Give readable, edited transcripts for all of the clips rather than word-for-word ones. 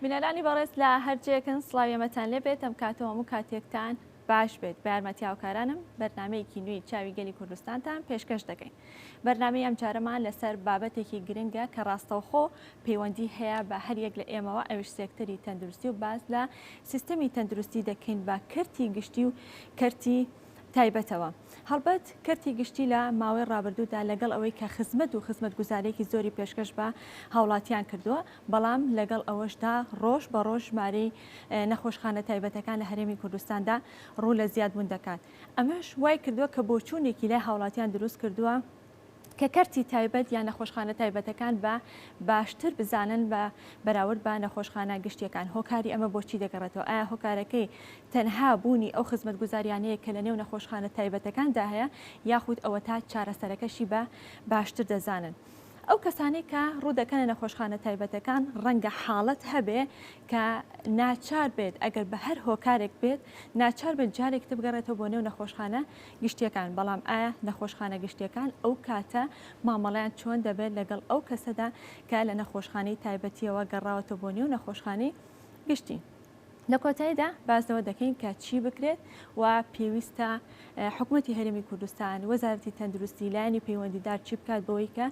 بینەرانی بەڕێز لە هەرجێکن سڵاویەمەتان لێبێت ئەم کاتەوە هەموو کاتێکتان باش بێت بە یارمەتی هاوکارانم بەرنمەیەکی نوێی چاوی گەلی کوردستانتان پێشکەش دەکەین. بەرنمەی ئەم جارەمان لەسەر بابەتێکی گرنگە کە ڕاستەوخۆ پەیوەندی هەیە بە هەریەک لە ئێمەوە ئەوش سێکتەری تەندروستی و باز لە سیستەمی تەندروستی دەکەین بە کەرتی گشتی و کەرتی تایبەتەوە. هەڵبەت کەرتی گشتی لە ماوەی ڕابردوودا لەگەڵ ئەوەی کە خزمەت و خزمەتگوزارێکی زۆری پێشکەش بە هاوڵاتیان کردووە، بەڵام لەگەڵ ئەوەشدا ڕۆژ بە ڕۆژ ژمارەی نەخۆشخانە تایبەتەکان لە هەرێمی کوردستاندا ڕوو لە زیادبوون دەکات. ئەمەش وای کردووە کە بۆچوونێکی لای هاوڵاتیان دروست کردووە کە کەرتی تایبەت یان نەخۆشخانە تایبەتەکان بە باشتر بزانن بە بەراورد بە نەخۆشخانە گشتیەکان. هۆکاری ئەمە بۆچی دەگەڕێتەوە؟ ئایا هۆکارەکەی تەنها بوونی ئەو خزمەتگوزاریانەیە کە لە نێو نەخۆشخانە تایبەتەکاندا هەیە، یاخود ئەوە تا چارەسەرەکەشی بە باشتر دەزانن؟ ئەو کەسانەی کە ڕوودەکەنە نەخۆشخانە تایبەتەکان ڕەنگە حاڵەت هەبێ کە ناچار بێت ئەگەر بە هەر هۆکارێک بێت ناچار بێت جارێکتە بگەڕێتەوە بۆ نێو نەخۆشخانە گشتیەکان. بەڵام ئایا نەخۆشخانە گشتیەکان ئەو کاتە مامەڵیان چۆن دەبێت لەگەڵ ئەو کەسەدا کە لە نەخۆشخانەی تایبەتیەوە گەڕاوەتە بۆ نێو نەخۆشخانەی گشتی؟ لە کۆتاییدا بازەوە دەکەین کە چی بکرێت و پێویستە حکوومەتی هەرێمی کوردستان، وەزارەتی تەندروستی، لایەنی پەیوەندیدار چی بکات بەوەی کە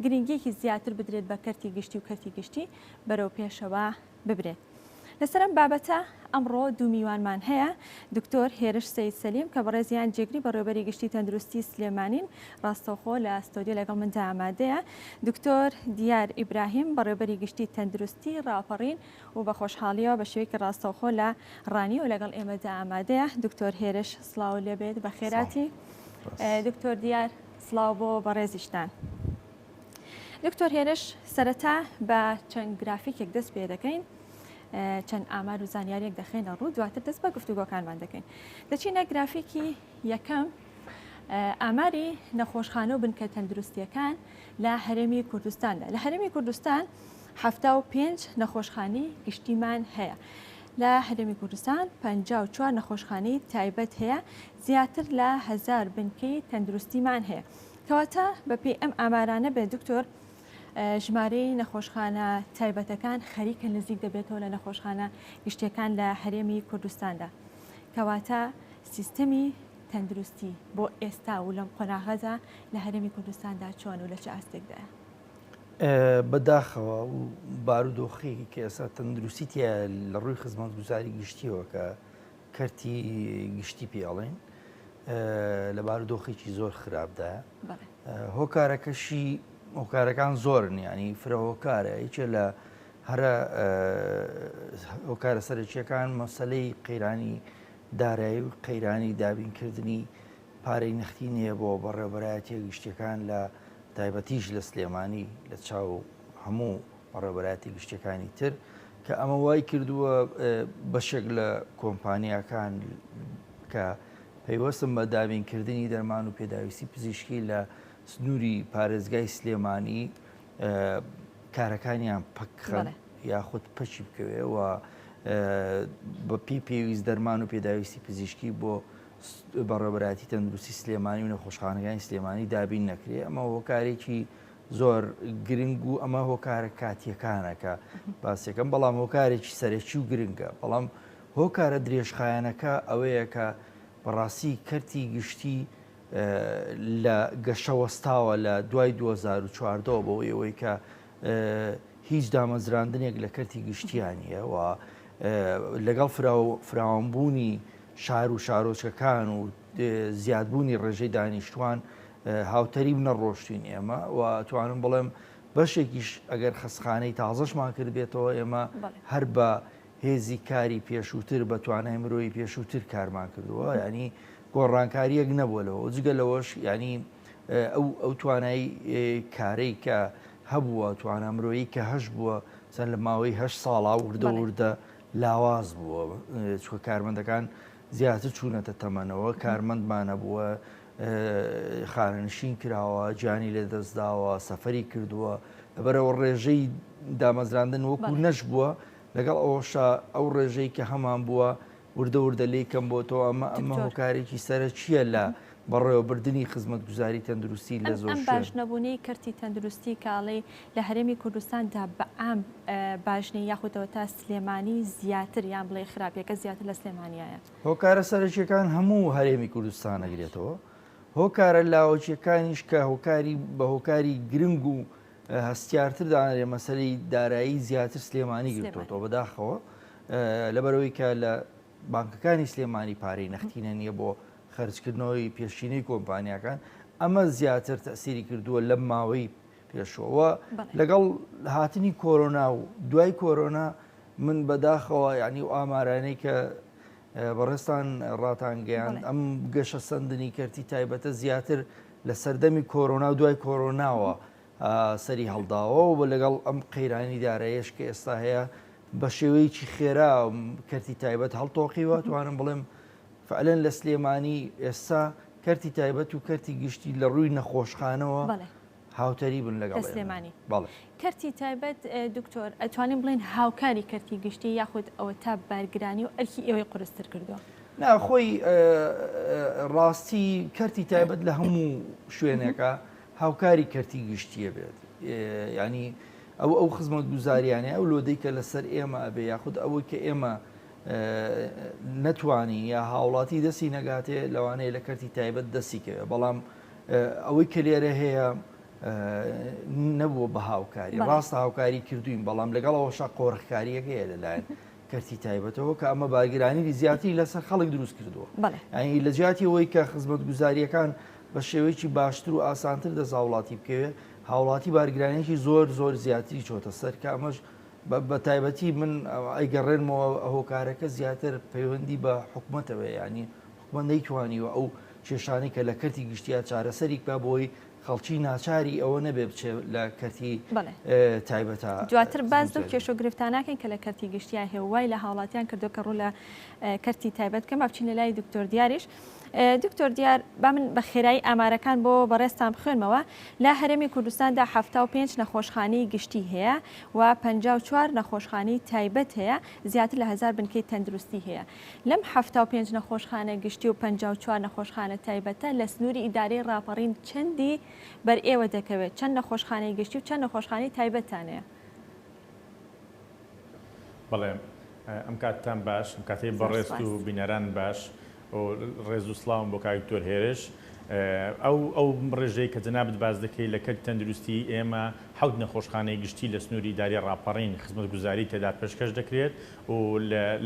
گرنگیەکی زیاتر بدرێت بە کەرتی گشتی و کەرتی گشتی بەرەو پێشەوە ببرێت. لەسەر ئەم بابەتە ئەمڕۆ دوو میوانمان هەیە. دکتۆر هێرش سەید سەلیم کە بەڕێزیان جێگری بەڕێوەبەری گشتی تەندروستی سلێمانین ڕاستەوخۆ لە ئەستۆدیۆ لەگەڵ مندا ئامادەیە. دکتۆر دیار ئیبراهیم بەڕێوەبەری گشتی تەندروستی ڕاپەڕین و بە خۆشحاڵیەوە بە شێوەیەکی ڕاستەوخۆ لە ڕانی و لەگەڵ ئێمەدا ئامادەیە. دکتۆر هێرش سڵاو لێبێت بە خێراتی. دکتۆر دیار سڵاو بۆ بەڕێزیشتان. دکتۆر هێرش سەرەتا بە چەند گرافیکێک دەست پێ دەکەین، چەند ئامار و زانیاریەک دەخێنە ڕوو، دواتر دەست بە گفتوگۆکانمان دەکەین. دەچینە گرافیکی یەکەم، ئاماری نەخۆشخانە و بنکە تەندروستیەکان لە هەرێمی کوردستاندا. لە هەرێمی کوردستان 75 نەخۆشخانەی گشتیمان هەیە. لە هەرێمی کوردستان 54 نەخۆشخانەی تایبەت هەیە، زیاتر لە 1000 بنکەی تەندروستیمان هەیە. کەواتە بەپێی ئەم ئامارانە بێ دکتۆر ژمارەی نەخۆشخانە تایبەتەکان خەریکە نزیک دەبێتەوە لە نەخۆشخانە گشتیەکان لە هەرێمی کوردستاندا. کەواتە سیستەمی تەندروستی بۆ ئێستا و لەم قۆناغەدا لە هەرێمی کوردستاندا چۆن و لە چه ئاستێکدایە؟ بەداخەوە و بارودۆخی کە ئێستا تەندروستیتە لە ڕووی خزمەتگوزاری گشتیەوە کە کەرتی گشتی پێڵێن لە بارودۆخێکی زۆر خراپدایە. هۆکارەکان زۆرن، ینی فرەهۆکارە یەکێ لە هەرە هۆکارە سەرەکیەکان مەسەلەی قەیرانی دارایی و قەیرانی دابینکردنی پارەی نەختینیە بۆ بەڕێوەبەرایەتیە گشتیەکان لە تایبەتیش لە سلێمانی لە چاو هەموو بەڕێوەبەرایەتی گشتیەکانی تر کە ئەمە وای کردووە بەشێک لە کۆمپانیاکان کە پەیوەستم بە دابینکردنی دەرمان و پێداویستی پزیشکی لە سنووری پارێزگای سلێمانی کارەکانیان پەکخەن یاخود پەچی بکەوێ و بە پێویست دەرمان و پێداویستی پزیشکی بۆ بەڕێوەبەرایەتی تەندروستی سلێمانی و نەخۆشخانەکانی سلێمانی دابین نەکرێ. ئەمە هۆکارێکی زۆر گرنگ و ئەمە هۆکارە کاتیەکانەکە باسیەکەم، بەڵام هۆکارێکی سەرەکی و گرنگە. بەڵام هۆکارە درێژخایەنەکە ئەوەیە کە بەڕاستی کەرتی گشتی لە گەشەوەستاوە لە دوای 2014 بۆ ئەوەی کە هیچ دامەزراندنێک لە کەرتی گشتیانیە و لەگەڵ فراوانبوونی شار و شارۆچەکان و زیادبوونی ڕێژەی دانیشتوان هاوتەری نەڕۆشتین ئێمە و توانم بڵێم بەشێکیش ئەگەر خەسخانەی تازەشمان کرد بێتەوە ئێمە هەر بە هێزی کاری پێشووتر بە توانای مرۆیی پێشووتر کارمان کردووە، ینی گۆڕانکاریەک نەبووە لەوە جگە لەوەش ینی ئەو توانایی کارەی کە هەبووە توانە مرۆیی کە هەش بووە چەند لە ماوەی 8 ساڵا وردە لاواز بووە، چکە کارمەندەکان زیاتر چوونەتە تەمەنەوە، کارمەندمانە بووە، خانەنشین کراوە، جانی لێ دەستداوە، سەفەری کردووە، لەبەرەوە ڕێژەی دامەزراندن وەکو نەش بووە. لەگەڵ ئەوەشە ئەو ڕێژەی کە هەمان بووە وردە وردە لێ کەم بۆ تۆ ئەمە هۆکارێکی سەرە چییە لە بەڕێوەبردننی خزمەتگوزاری تەندروستی لە زۆر ئەم باش نەبوونی کەرتی تەندروستی کاڵی لە هەرێمی کوردستاندا بە ئام باشنی یاخودەوە تا سلێمانی زیاتر یان بڵێ خراپیەکە زیاتر لە سلێمانیایە هۆکارە سەرچیەکان هەموو هەرێمی کوردستان ئەگرێتەوە هۆکارە لاوەچیەکانیش کە هۆکاری بە هۆکاری گرنگ و هەستیارتر دانرێ مەسەلەی دارایی زیاتر سلێمانی گرتوەوە بەداخەوە لەبەرەوەی کە لە بانکەکانی سلێمانی پارەی نەختینە نییە بۆ خەرجکردنەوەی پێشینەی کۆمپانیەکان ئەمە زیاتر تەسیری کردووە لەم ماوەی پێشەوە لەگەڵ هاتنی کۆرۆنا و دوای کۆرۆنا من بەداخەوە یعنی و ئامارانەی کە بەڕێستان ڕاتانگەیان ئەم گەشە سندنی کەرتی تایبەتە زیاتر لە سەردەمی کۆرۆنا و دوای کۆرۆناوە سەری هەڵداوە و لەگەڵ ئەم قەیرانی دارایش کە ئێستا هەیە بە شێوەیەکی خێرا کەرتی تایبەت هەڵتۆقیوە توانم بڵێم فعلەن لە سلێمانی ئێستا کەرتی تایبەت و کەرتی گشتی لە ڕووی نەخۆشخانەوە هاوتەری بن لەگەڵ سلێمانی بەڵێ کەرتی تایبەت دکتۆر ئەتوانین بڵێن هاوکاری کەرتی گشتی یاخود ئەوە تا بارگرانی و ئەرکی ئێوەی قورستر کردووە ناخۆی ڕاستی کەرتی تایبەت لە هەموو شوێنێکە هاوکاری کەرتی گشتیە بێت ینی ئەو خزمەت گوزاریانە ئەو لۆدەی کە لەسەر ئێمە ئەبێ یاخود ئەوەی کە ئێمە نەتوانی یا هاوڵاتی دەستی نەگاتێ لەوانەیە لە کەرتی تایبەت دەستیکەوێ بەڵام ئەوەی کە لێرە هەیە نەبووە بە هاوکاری ڕاستە هاوکاری کردوین بەڵام لەگەڵەوەشا قۆڕخکاریەکە هەیە لەلایەن کەرتی تایبەتەوە کە ئەمە بارگرانی زیاتری لەسەر خەڵک دروست کردووە ئەنی لە جیاتی ئەوەی کە خزمەت گوزاریەکان بە شێوەیەکی باشتر و ئاسانتر دەزاوڵاتی بکەوێت هاوڵاتی بارگرانێکی زۆر زیاتری چۆتە سەر کە ئەمەش بە تایبەتی من ئەیگەڕێنمەوە هۆکارەکە زیاتر پەیوەندی بە حکوومەتەوە ینی حکوومەت نەیتوانیوە ئەو کێشانەی کە لە کەرتی گشتیا چارەسەری بکە بۆی خەڵکی ناچاری ئەوە نەبێ بچێت لە کەرتی تایبەتە دواتر باز و کێشە گرفتاناکەین کە لە کەرتی گشتیا هێوای لە هاوڵاتیان کردو کە ڕوو لە کەرتی تایبەت کەم بچین لە لای دکتۆر دیاریش دکتۆر دیار با من بە خێرایی ئامارەکان بۆ بەڕێستان بخوێنمەوە لە هەرێمی کوردستاندا 75 نەخۆشخانەی گشتی هەیە و 54 نەخۆشخانەی تایبەت هەیە زیاتر لە 1000 بنکەی تەندروستی هەیە لەم 75 نەخۆشخانە گشتی و 54 نەخۆشخانە تایبەتە لە سنووری ئیدارەی ڕاپەڕین چەندی بەر ئێوە دەکەوێت چەند نەخۆشخانەی گشتی و چەند نەخۆشخانەی تایبەتانەیە بەڵێ ئەم کاتتان باش ئەم کاتەی بەڕێست و بینەران باش و ڕێز و سڵاوم بۆ کاکتۆر هێرش ئەو ڕێژەی کە جەنابەت باز دەکەی لە کەرتی تەندروستی ئێمە 7 نەخۆشخانەی گشتی لە سنووری ئیداری ڕاپەڕین خزمەتگوزاری تێدا پێشکەش دەکرێت و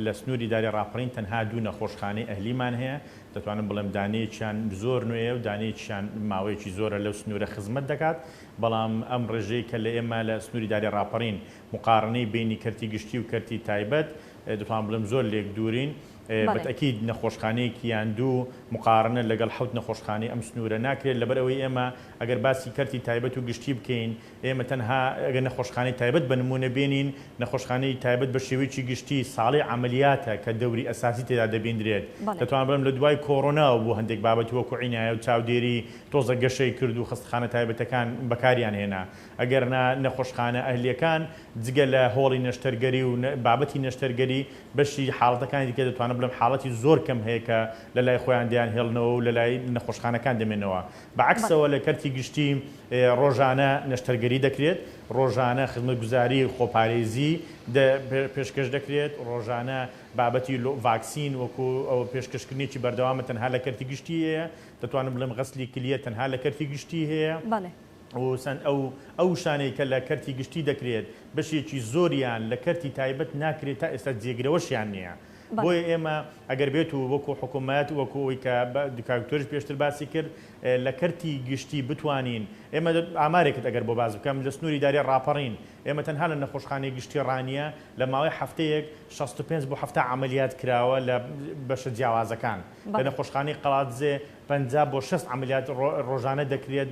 لە سنووری ئیداری ڕاپەڕین تەنها 2 نەخۆشخانەی ئەهلیمان هەیە دەتوانم بڵێم دانەیەکیان زۆر نوێیە و دانەیەکیان ماوەیەکی زۆرە لەو سنوورە خزمەت دەکات بەڵام ئەم ڕێژەی کە لە ئێمە لە سنووری ئیداری ڕاپەڕین مقارنەی بینی کەرتی گشتی و کەرتی تایبەت دەتوانم بڵێم زۆر لێک دوورین بەتەکید نەخۆشخانەیەکی یان دوو مقارنە لەگەڵ 7 نەخۆشخانەی ئەم سنوورە ناکرێت لەبەرەوەی ئێمە ئەگەر باسی کەرتی تایبەت و گشتی بکەین ئێمە تەنها ئەگەر نەخۆشخانەی تایبەت بە نمونە بێنین نەخۆشخانەی تایبەت بە شێوەیەکی گشتی ساڵی عملیاتە کە دەوری ئەساسی تێدا دەبیندرێت دەتوانم بڵێم لە دوای کۆڕۆناوە بۆ هەندێک بابەت وەکو عینایە و چاودێری تۆزە گەشەی کرد و خستخانە تایبەتەکان بەکاریان هێنا ئەگەر نەخۆشخانە ئەهلیەکان جگە لە هۆڵی نەشتەرگەری و بابەتی نەشتەرگەری بەشی حاڵەتەکانی دیکە دەتوانم بڵێم حاڵەتی زۆر کەم هەیە کە لە لای خۆیان دیان هێڵنەوە و لە لای نەخۆشخانەکان دەمێنەوە بەعکسەوە لە کەرتی گشتی ڕۆژانە نەشتەرگەری دەکرێت ڕۆژانە خزمەتگوزاری خۆپارێزی پێشکەش دەکرێت ڕۆژانە بابەتی ڤاکسین وەکو ئەو پێشکەشکردنیی بەردەوامە تەنها لە کەرتی گشتی هەیە دەتوانم بڵێم غەسلی کلیە تەنها لە کەرتی گشتی هەیە ئەو شانەی کە لە کەرتی گشتی دەکرێت بەشێکی زۆریان لە کەرتی تایبەت ناکرێت تا ئێستا جێگرەوەشیان نییە بۆیە ئێمە ئەگەر بێت و وەکو حکوومەت وەکوی کە دکتۆرش پێشتر باسی کرد لە کەرتی گشتی بتوانین ئێمە ئامارێکت ئەگەر بۆ باز بکەم لە سنووری ئیداری ڕاپەڕین ئێمە تەنها لە نەخۆشخانەی گشتی ڕانیە لە ماوەی هەفتەیەک 65 بۆ 70 عملیات کراوە لە بەشە جیاوازەکان لە نەخۆشخانەی قەڵاتزێ 50 بۆ 60 عملیات ڕۆژانە دەکرێت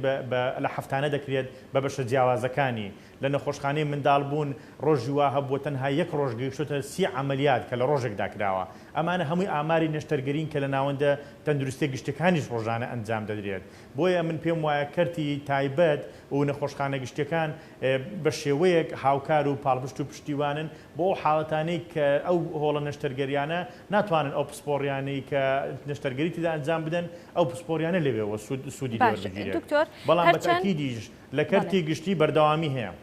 لە هەفتانە دەکرێت بە بەشە جیاوازەکانی لە نەخۆشخانەی منداڵبوون ڕۆژی وا هەبووە تەنها یەک ڕۆژ گەیشتوتە 30 عملیات کە لە ڕۆژێکدا کراوە. ئەمانە هەمووی ئاماری نەشتەرگەرین کە لە ناوەندە تەندروستی گشتەکانیش ڕۆژانە ئەنجام دەدرێت. بۆیە من پێم وایە کەرتی تایبەت و نەخۆشخانە گشتەکان بە شێوەیەک هاوکار و پاڵپشت و پشتیوانن بۆ حاڵەتانەی کە ئەو هۆڵە نەشتەرگەریانە ناتوانن ئەو پسپۆڕیانەی کە نەشتەرگەری تێدا ئەنجام بدەن ئەو پسپۆریانە لێوێەوە سوودی لێوەربگیرێت. بەڵام بەتاکیدیش لە کەرتی گشتی بەردەوامی هەیە.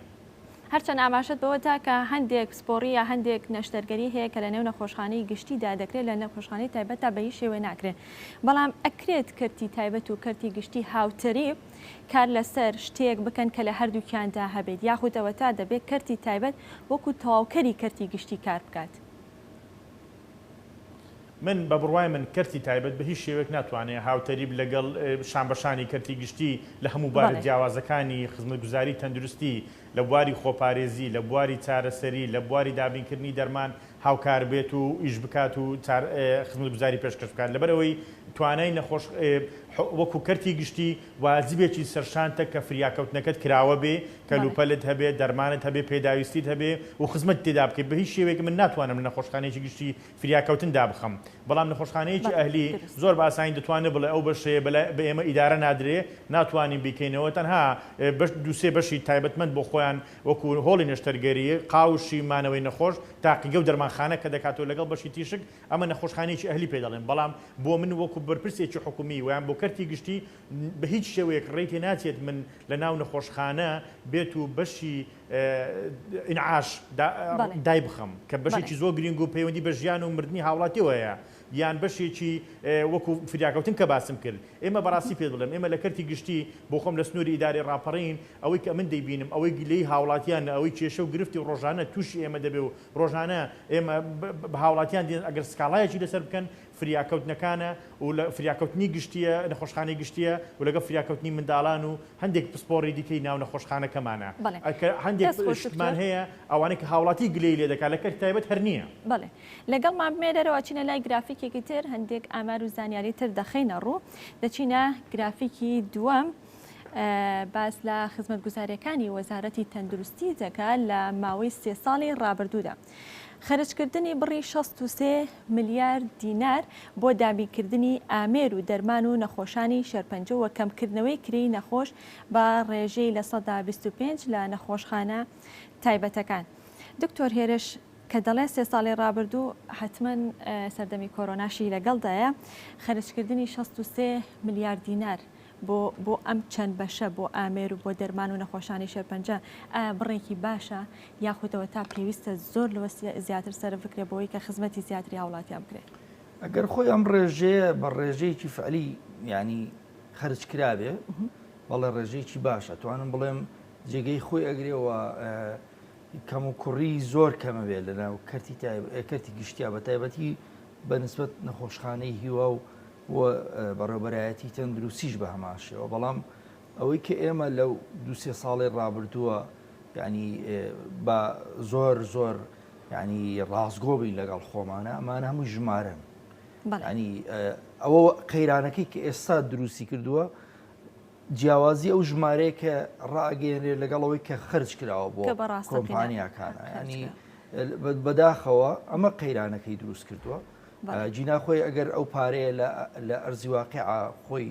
هەرچەند ئاماژەت بەوە تا کە هەندێک سپۆڕی یا هەندێک نەشتەرگەری هەیە کە لە نێو نەخۆشخانەی گشتیدا دەکرێت لە نەخۆشخانەی تایبەتە بە هیچ شێوە ناکرێت. بەڵام ئەکرێت کەرتی تایبەت و کەرتی گشتی هاوتەری کار لەسەر شتێک بکەن کە لە هەردووکیاندا هەبێت یاخودەوە تا دەبێت کەرتی تایبەت وەکو تەواوکەری کەرتی گشتی کار بکات. من بە بڕوای من کەرتی تایبەت بە هیچ شێوەیەک ناتوانێت هاوتەریب لەگەڵ شانبەشانی کەرتی گشتی لە هەموو بارە جیاوازەکانی خزمەتگوزاری تەندروستی لە بواری خۆپارێزی لە بواری چارەسەری لە بواری دابینکردنی دەرمان هاوکار بێت و ئیش بکات و خزمەتگوزاری پێشکەش بکات لەبەرەوەی توانای نەخۆش وەکو کەرتی گشتی واجبێکی سەرشانتە کە فریاکەوتنەکەت کراوە بێ کەلوپەلت هەبێت دەرمانت هەبێ پێداویستیت هەبێ و خزمەت تێدا بکەیت بە هیچ شێوەیەک من ناتوانم نەخۆشخانەیەکی گشتی فریاکەوتن دابخەم بەڵام نەخۆشخانەیەکی ئەهلی زۆر بە ئاسانی دەتوانێت بڵێ ئەو بەشەیە بە ئێمە ئیدارە نادرێ ناتوانین بیکەینەوە تەنها دووسێ بەشی تایبەتمەند بۆ خۆیان وەکو هۆڵی نەشتەرگەری قاوشی مانەوەی نەخۆش تاقیگە و دەرمانخانە کە دەکاتەوە لەگەڵ بەشی تیشک ئەمە نەخۆشخانەیەکی ئەهلی پێ دەڵێن بەڵام بۆ من وەکو بەرپرسێکی حکومی ویان بۆ کەرتی گشتی بە هیچ شێوەیەک ڕێی ناچێت من لە ناو نەخۆشخانە بێت و بەشی ئینعاش دای بخەم کە بەشێکی زۆر گرنگ و پەیوەندی بە ژیان و مردنی هاوڵاتیەوەیە یان بەشێکی وەکو فریاکەوتن کە باسم کرد ئێمە بەڕاستی پێ دڵێم ئێمە لە کەرتی گشتی بۆ خۆم لە سنووری ئیداری ڕاپەڕین ئەوەی کە من دەیبینم ئەوەی گلەی هاوڵاتیان ئەوەی کێشە و گرفتی و ڕۆژانە تووشی ئێمە دەبێ و ڕۆژانە ئێمە بە هاوڵاتیان دێن ئەگەر سکاڵایەکی لەسەر بکەن فریاکەوتنەکانە و لە فریاکەوتنی گشتیە نەخۆشخانەی گشتیە و لەگە فریاکەوتنی منداڵان و هەندێک پسپۆڕی دیکەی ناو نەخۆشخانەکەمانە هەندێک شتمان هەیە ئەوانەی کە هاوڵاتی گلەی لێ دەکات لە کەرتی تایبەت هەر نییە. بەڵێ لەگەڵمان بمێرەوە چینە لای گرافیکێکی تر هەندێک ئامار و زانیاری تر دەخینە ڕوو دەچینە گرافیکی دووەم باس لە خزمەتگوزاریەکانی وەزارەتی تەندروستی دەکات لە ماوەی 3 ساڵی ڕابردوودا. خەرجکردنی بڕی 63 میلیارد دینار بۆ دابینکردنی ئامێر و دەرمان و نەخۆشانی شەرپەنجە و کەمکردنەوەی کری نەخۆش بە ڕێژەی لە 125 لە نەخۆشخانە تایبەتەکان. دکتۆر هێرش کە دەڵێ 3 ساڵی ڕابردوو حتمما سەردەمی کۆرۆناشی لەگەڵدایە خەرجکردنی 63 میلیارد دینار بۆ ئەم چەند بەشە بۆ ئامێر و بۆ دەرمان و نەخۆشانی شەرپەنجە بڕێکی باشە یاخودەوە تا پێویستە زۆر لەوە زیاتر سەرف بکرێ بۆی کە خزمەتی زیاتری هاوڵاتیان بکرێت. ئەگەر خۆی ئەم ڕێژەیە بە ڕێژەیەکی فعلی ینی خەرج کرابێ بەڵێ ڕێژەیەکی باشە توانم بڵێم جێگەی خۆی ئەگرێەوە کەم و کوڕی زۆر کەمە بێت لەناو کەرتی گشتیا بە تایبەتی بە نسبەت نەخۆشخانەی هیوا و بەڕێوەبەرایەتی تەندروستیش بە هەماشەوە بەڵام ئەوەی کە ئێمە لەو 2-3 ساڵی ڕابردووە ینی بە زۆر ینی ڕاستگۆبی لەگەڵ خۆمانە ئەمانە هەموو ژمارن ینی ئەوە قەیرانەکەی کە ئێستا دروستی کردووە جیاوازی ئەو ژمارەیە کە ڕاگەێنرێ لەگەڵەوەی کە خرج کراوە بۆ کۆمپانیاکانە ینی بەداخەوە ئەمە قەیرانەکەی دروست کردووە جیناخۆی ئەگەر ئەو پارەیە لە ئەرزی واقعا خۆی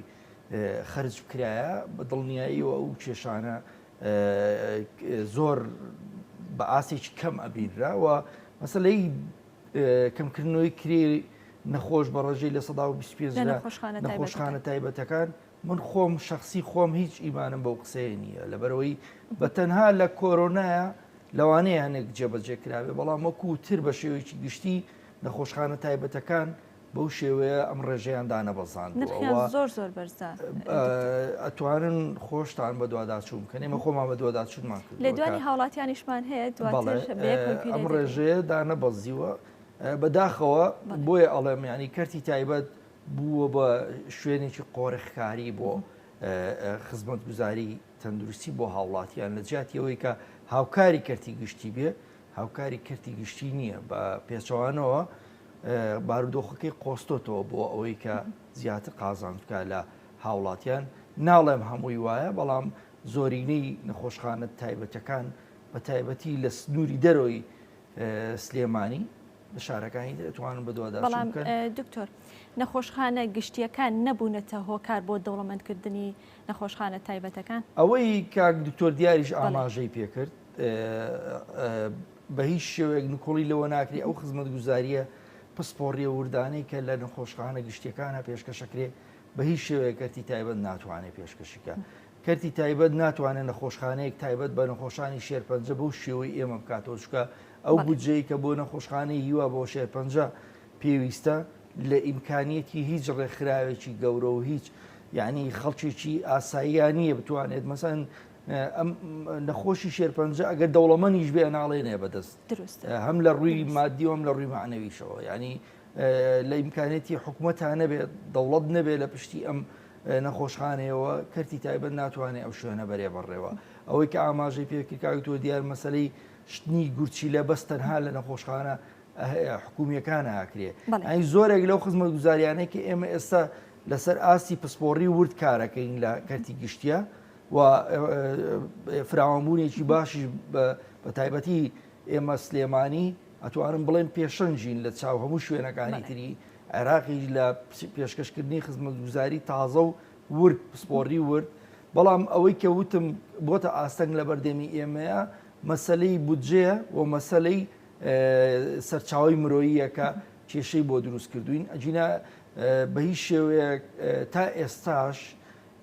خرج بکرایە بە دڵنیاییەوە ئەو کێشانە زۆر بە ئاسێکی کەم ئەبیرراوە مەسەلەی کەمکردنەوەی کری نەخۆش بە ڕێژەی لە 125 نەخۆشخانە تایبەتەکان من خۆم شخصی خۆم هیچ ئیمانم بەو قسەیە نییە لەبەرەوەی بە تەنها لە کۆرۆنایە لەوانەیە هەنێک جێبەجێکراوێ بەڵام وەکو تر بە شێوەیەکی گشتی نەخۆشخانە تایبەتەکان بەو شێوەیە ئەم ڕێژەیان دانەبەزاندەوە زۆر بەرزە ئەتوانن خۆشتان بە دوواداچوو بکەن ئێمە خۆمان بە دوواداچوونمان کرد لە دوانی هاوڵاتیانیشمان هەیە ئەم ڕێژەیە دانەبەزیوە بەداخەوە بۆیە ئەڵێم ینی کەرتی تایبەت بووە بە شوێنێکی قۆڕخکاری بۆ خزمەتگوزاری تەندروستی بۆ هاوڵاتیان لە جیاتیەوەی کە هاوکاری کەرتی گشتی بێ هاوکاری کەرتی گشتی نییە بە پێچەوانەوە بارودۆخەکەی قۆستۆتەوە بۆ ئەوەی کە زیاتر قازان بکە لە هاوڵاتیان ناڵێم هەمووی وایە بەڵام زۆرینەی نەخۆشخانە تایبەتەکان بە تایبەتی لە سنووری دەرەوەی سلێمانی لە شارەکانی دەتوانن بە دوواداچوو بەڵام بکەن. دکتۆر نەخۆشخانە گشتیەکان نەبوونەتە هۆکار بۆ دەوڵەمەندکردنی نەخۆشخانە تایبەتەکان. ئەوەی کاک دکتۆر دیاریش ئاماژەی پێکرد بە هیچ شێوەیەک نکۆڵی لەوە ناکری ئەو خزمەت گوزاریە پسپۆڕیە وردانەی کە لە نەخۆشخانە گشتیەکانە پێشکەشەکرێ بە هیچ شێوەیە کەرتی تایبەت ناتوانێت پێشکەشیکە. کەرتی تایبەت ناتوانێت نەخۆشخانەیەک تایبەت بە نەخۆشانی شێرپەنجە بەو شێوەی ئێمە بکاتەوە چکە ئەو بودجەی کە بۆ نەخۆشخانەی هیوا بۆ شێرپەنجە پێویستە لە ئیمکانیەتی هیچ ڕێکخراوێکی گەورە و هیچ یعنی خەڵکێکی ئاساییانیە بتوانێت مەسەن ئەم نەخۆشی شێرپەنجە ئەگەر دەوڵەمەنیش بێ ناڵێنێ بەدەست هەم لە ڕووی مادی و هەم لە ڕووی معنەویشەوە ینی لە ئیمکانێتی حکوومەتان نەبێت دەوڵەت نەبێت لە پشتی ئەم نەخۆشخانەیەوە کەرتی تایبەت ناتوانێت ئەو شوێنە بەرێ بڕێەوە ئەوەی کە ئاماژەی پێکرد کاگتۆ دیار مەسەلەی شتنی گورچی لە بەس تەنها لە نەخۆشخانە حکوومیەکانە ئاکرێ ئەی زۆرێک لەو خزمەت گوزاریانەی کە ئێمە ئێستا لەسەر ئاستی پسپۆڕی ورد کارەکەین لە کەرتی گشتیە و فراوانبوونێکی باشی بە تایبەتی ئێمە سلێمانی ئەتوانم بڵێن پێشەنجین لە چاو هەموو شوێنەکانی تری عێراقی لە پێشکەشکردنی خزمەت گوزاری تازە و ورد پسپۆڕی ورد بەڵام ئەوەی کە وتم بۆتە ئاستەنگ لە بەردەمی ئێمەیە مەسلەی بودجەیە و مەسلەی سەرچاوی مرۆییەکە کێشەی بۆ دروست کردوین ئەجینا بە هیچ شێوەیە تا ئێستاش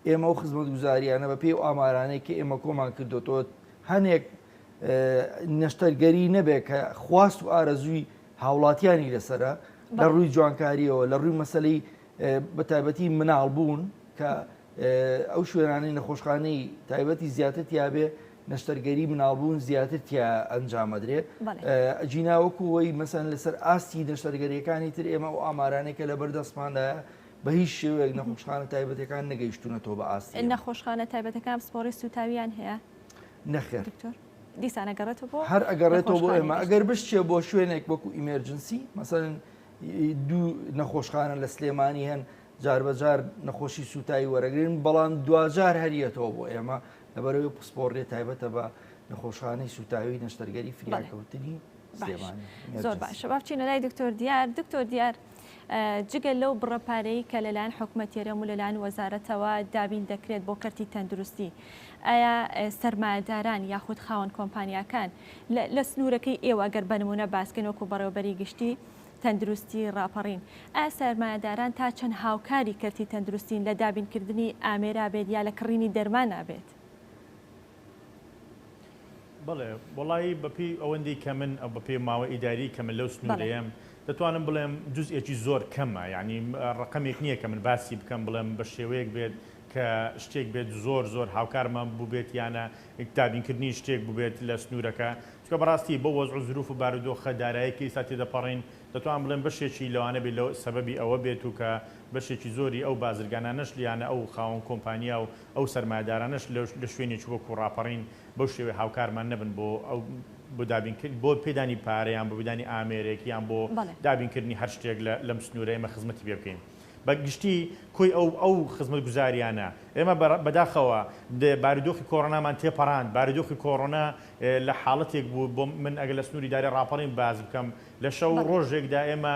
ئێمە و خزمەت گوزاریانە بە پێی و ئامارانەی کە ئێمە کۆمان کردوتەوە هەنێک نەشتەرگەری نەبێت کە خواست و ئارەزووی هاوڵاتیانی لەسرە لە ڕووی جوانکاریەوە لە ڕووی مەسلەی بە تایبەتی مناڵبوون کە ئەو شوێنانەی نەخۆشخانەی تایبەتی زیاتر یابێ نەشتەرگەری مناڵبوون زیاتر تیا ئەنجامەدرێ ئەجیناوەکوەوەی مەسەن لەسەر ئاستی نەشتەرگەریەکانی تر ئێمە و ئامارانێکە لە بەردەستماندایە بە هیچ شێوەیەک نەخۆشخانە تایبەتەکان نەگەیشتونەتەوە بە ئاستی نەخۆشخانە تایبەتەکان سپۆڕی سوتاویان هەیە نەخێر دیسان ئەگەڕێتەوە بۆ هەر ئەگەڕێتەوە بۆ ئێمە ئەگەر بشتێ بۆ شوێنێک وەکو ئیمێرجنسی مەسەن دوو نەخۆشخانە لە سلێمانی هەن جار بەجار نەخۆشی سوتایی وەرەگرن بەڵام دوجار هەریەتەوە بۆ ئێمە لەبەرەوەی پسپۆڕێ تایبەتە بە نەخۆشخانەی سوتاوی نەشتەرگەری فریاکەوتنی سلێمانی. زۆر باشە بچینە لای دکتۆر دیار جگەل لەو بڕەپارەی کە لەلایەن حکوومەتیێرەم و لەلایەن وەزارەتەوە دابین دەکرێت بۆ کەرتی تەندروستی ئایا سەرمایەداران یاخود خاوەن کۆمپانیاکان لە سنوورەکەی ئێوە گەر بەنمونە باسکەن وەکو بەڕێوەبەری گشتی تەندروستی ڕاپەڕین ئایا سەرمایەداران تا چەند هاوکاری کەرتی تەندروستین لە دابینکردنی ئامێرا بێت یا لە کڕینی دەرمان نابێت؟ بەڵێ وڵی بەپی ئەوەندەی کە من ئەو بەپێ ماوە ئیداری کە من لەو سنوورەیەم دەتوانم بڵێم جزئێکی زۆر کەمە یعنی ڕقەمێک نییە کە من باسی بکەم بڵێم بە شێوەیەک بێت کە شتێک بێت زۆر هاوکارمان بوو بێت یانە دابینکردنی شتێک بووبێت لە سنوورەکە چکە بەڕاستی بۆ وەزع و زروف و بارودۆخە داراییەکی ئێستا تێدەپەڕین دەتوان بڵێم بەشێکی لەوانە بێت لەو سەبەبی ئەوە بێت و کە بەشێکی زۆری ئەو بازرگانانەش لیانە ئەو خاوەن کۆمپانیا و ئەو سەرمایه‌دارانەش لە شوێنێکی وەکو ڕاپەڕین بەو شێوێ هاوکارمان نەبن بۆ ئەو بۆ دابینکرد بۆ پێدانی پارەیان بۆ بدانی ئامێرێکیان بۆ دابینکردنی هەر شتێک لەم سنوورە ئێمە خزمەتی پێ بکەین. بەگشتی کۆی ئەو خزمەت گوزاریانە ئێمە بەداخەوە بارودۆخی کۆڕۆنامان تێپەڕاند بارودۆخی کۆڕۆنا لە حاڵەتێک بوو بۆ من ئەگەر لە سنووری داری ڕاپەڕین باز بکەم لە شەو ڕۆژێکدا ئێمە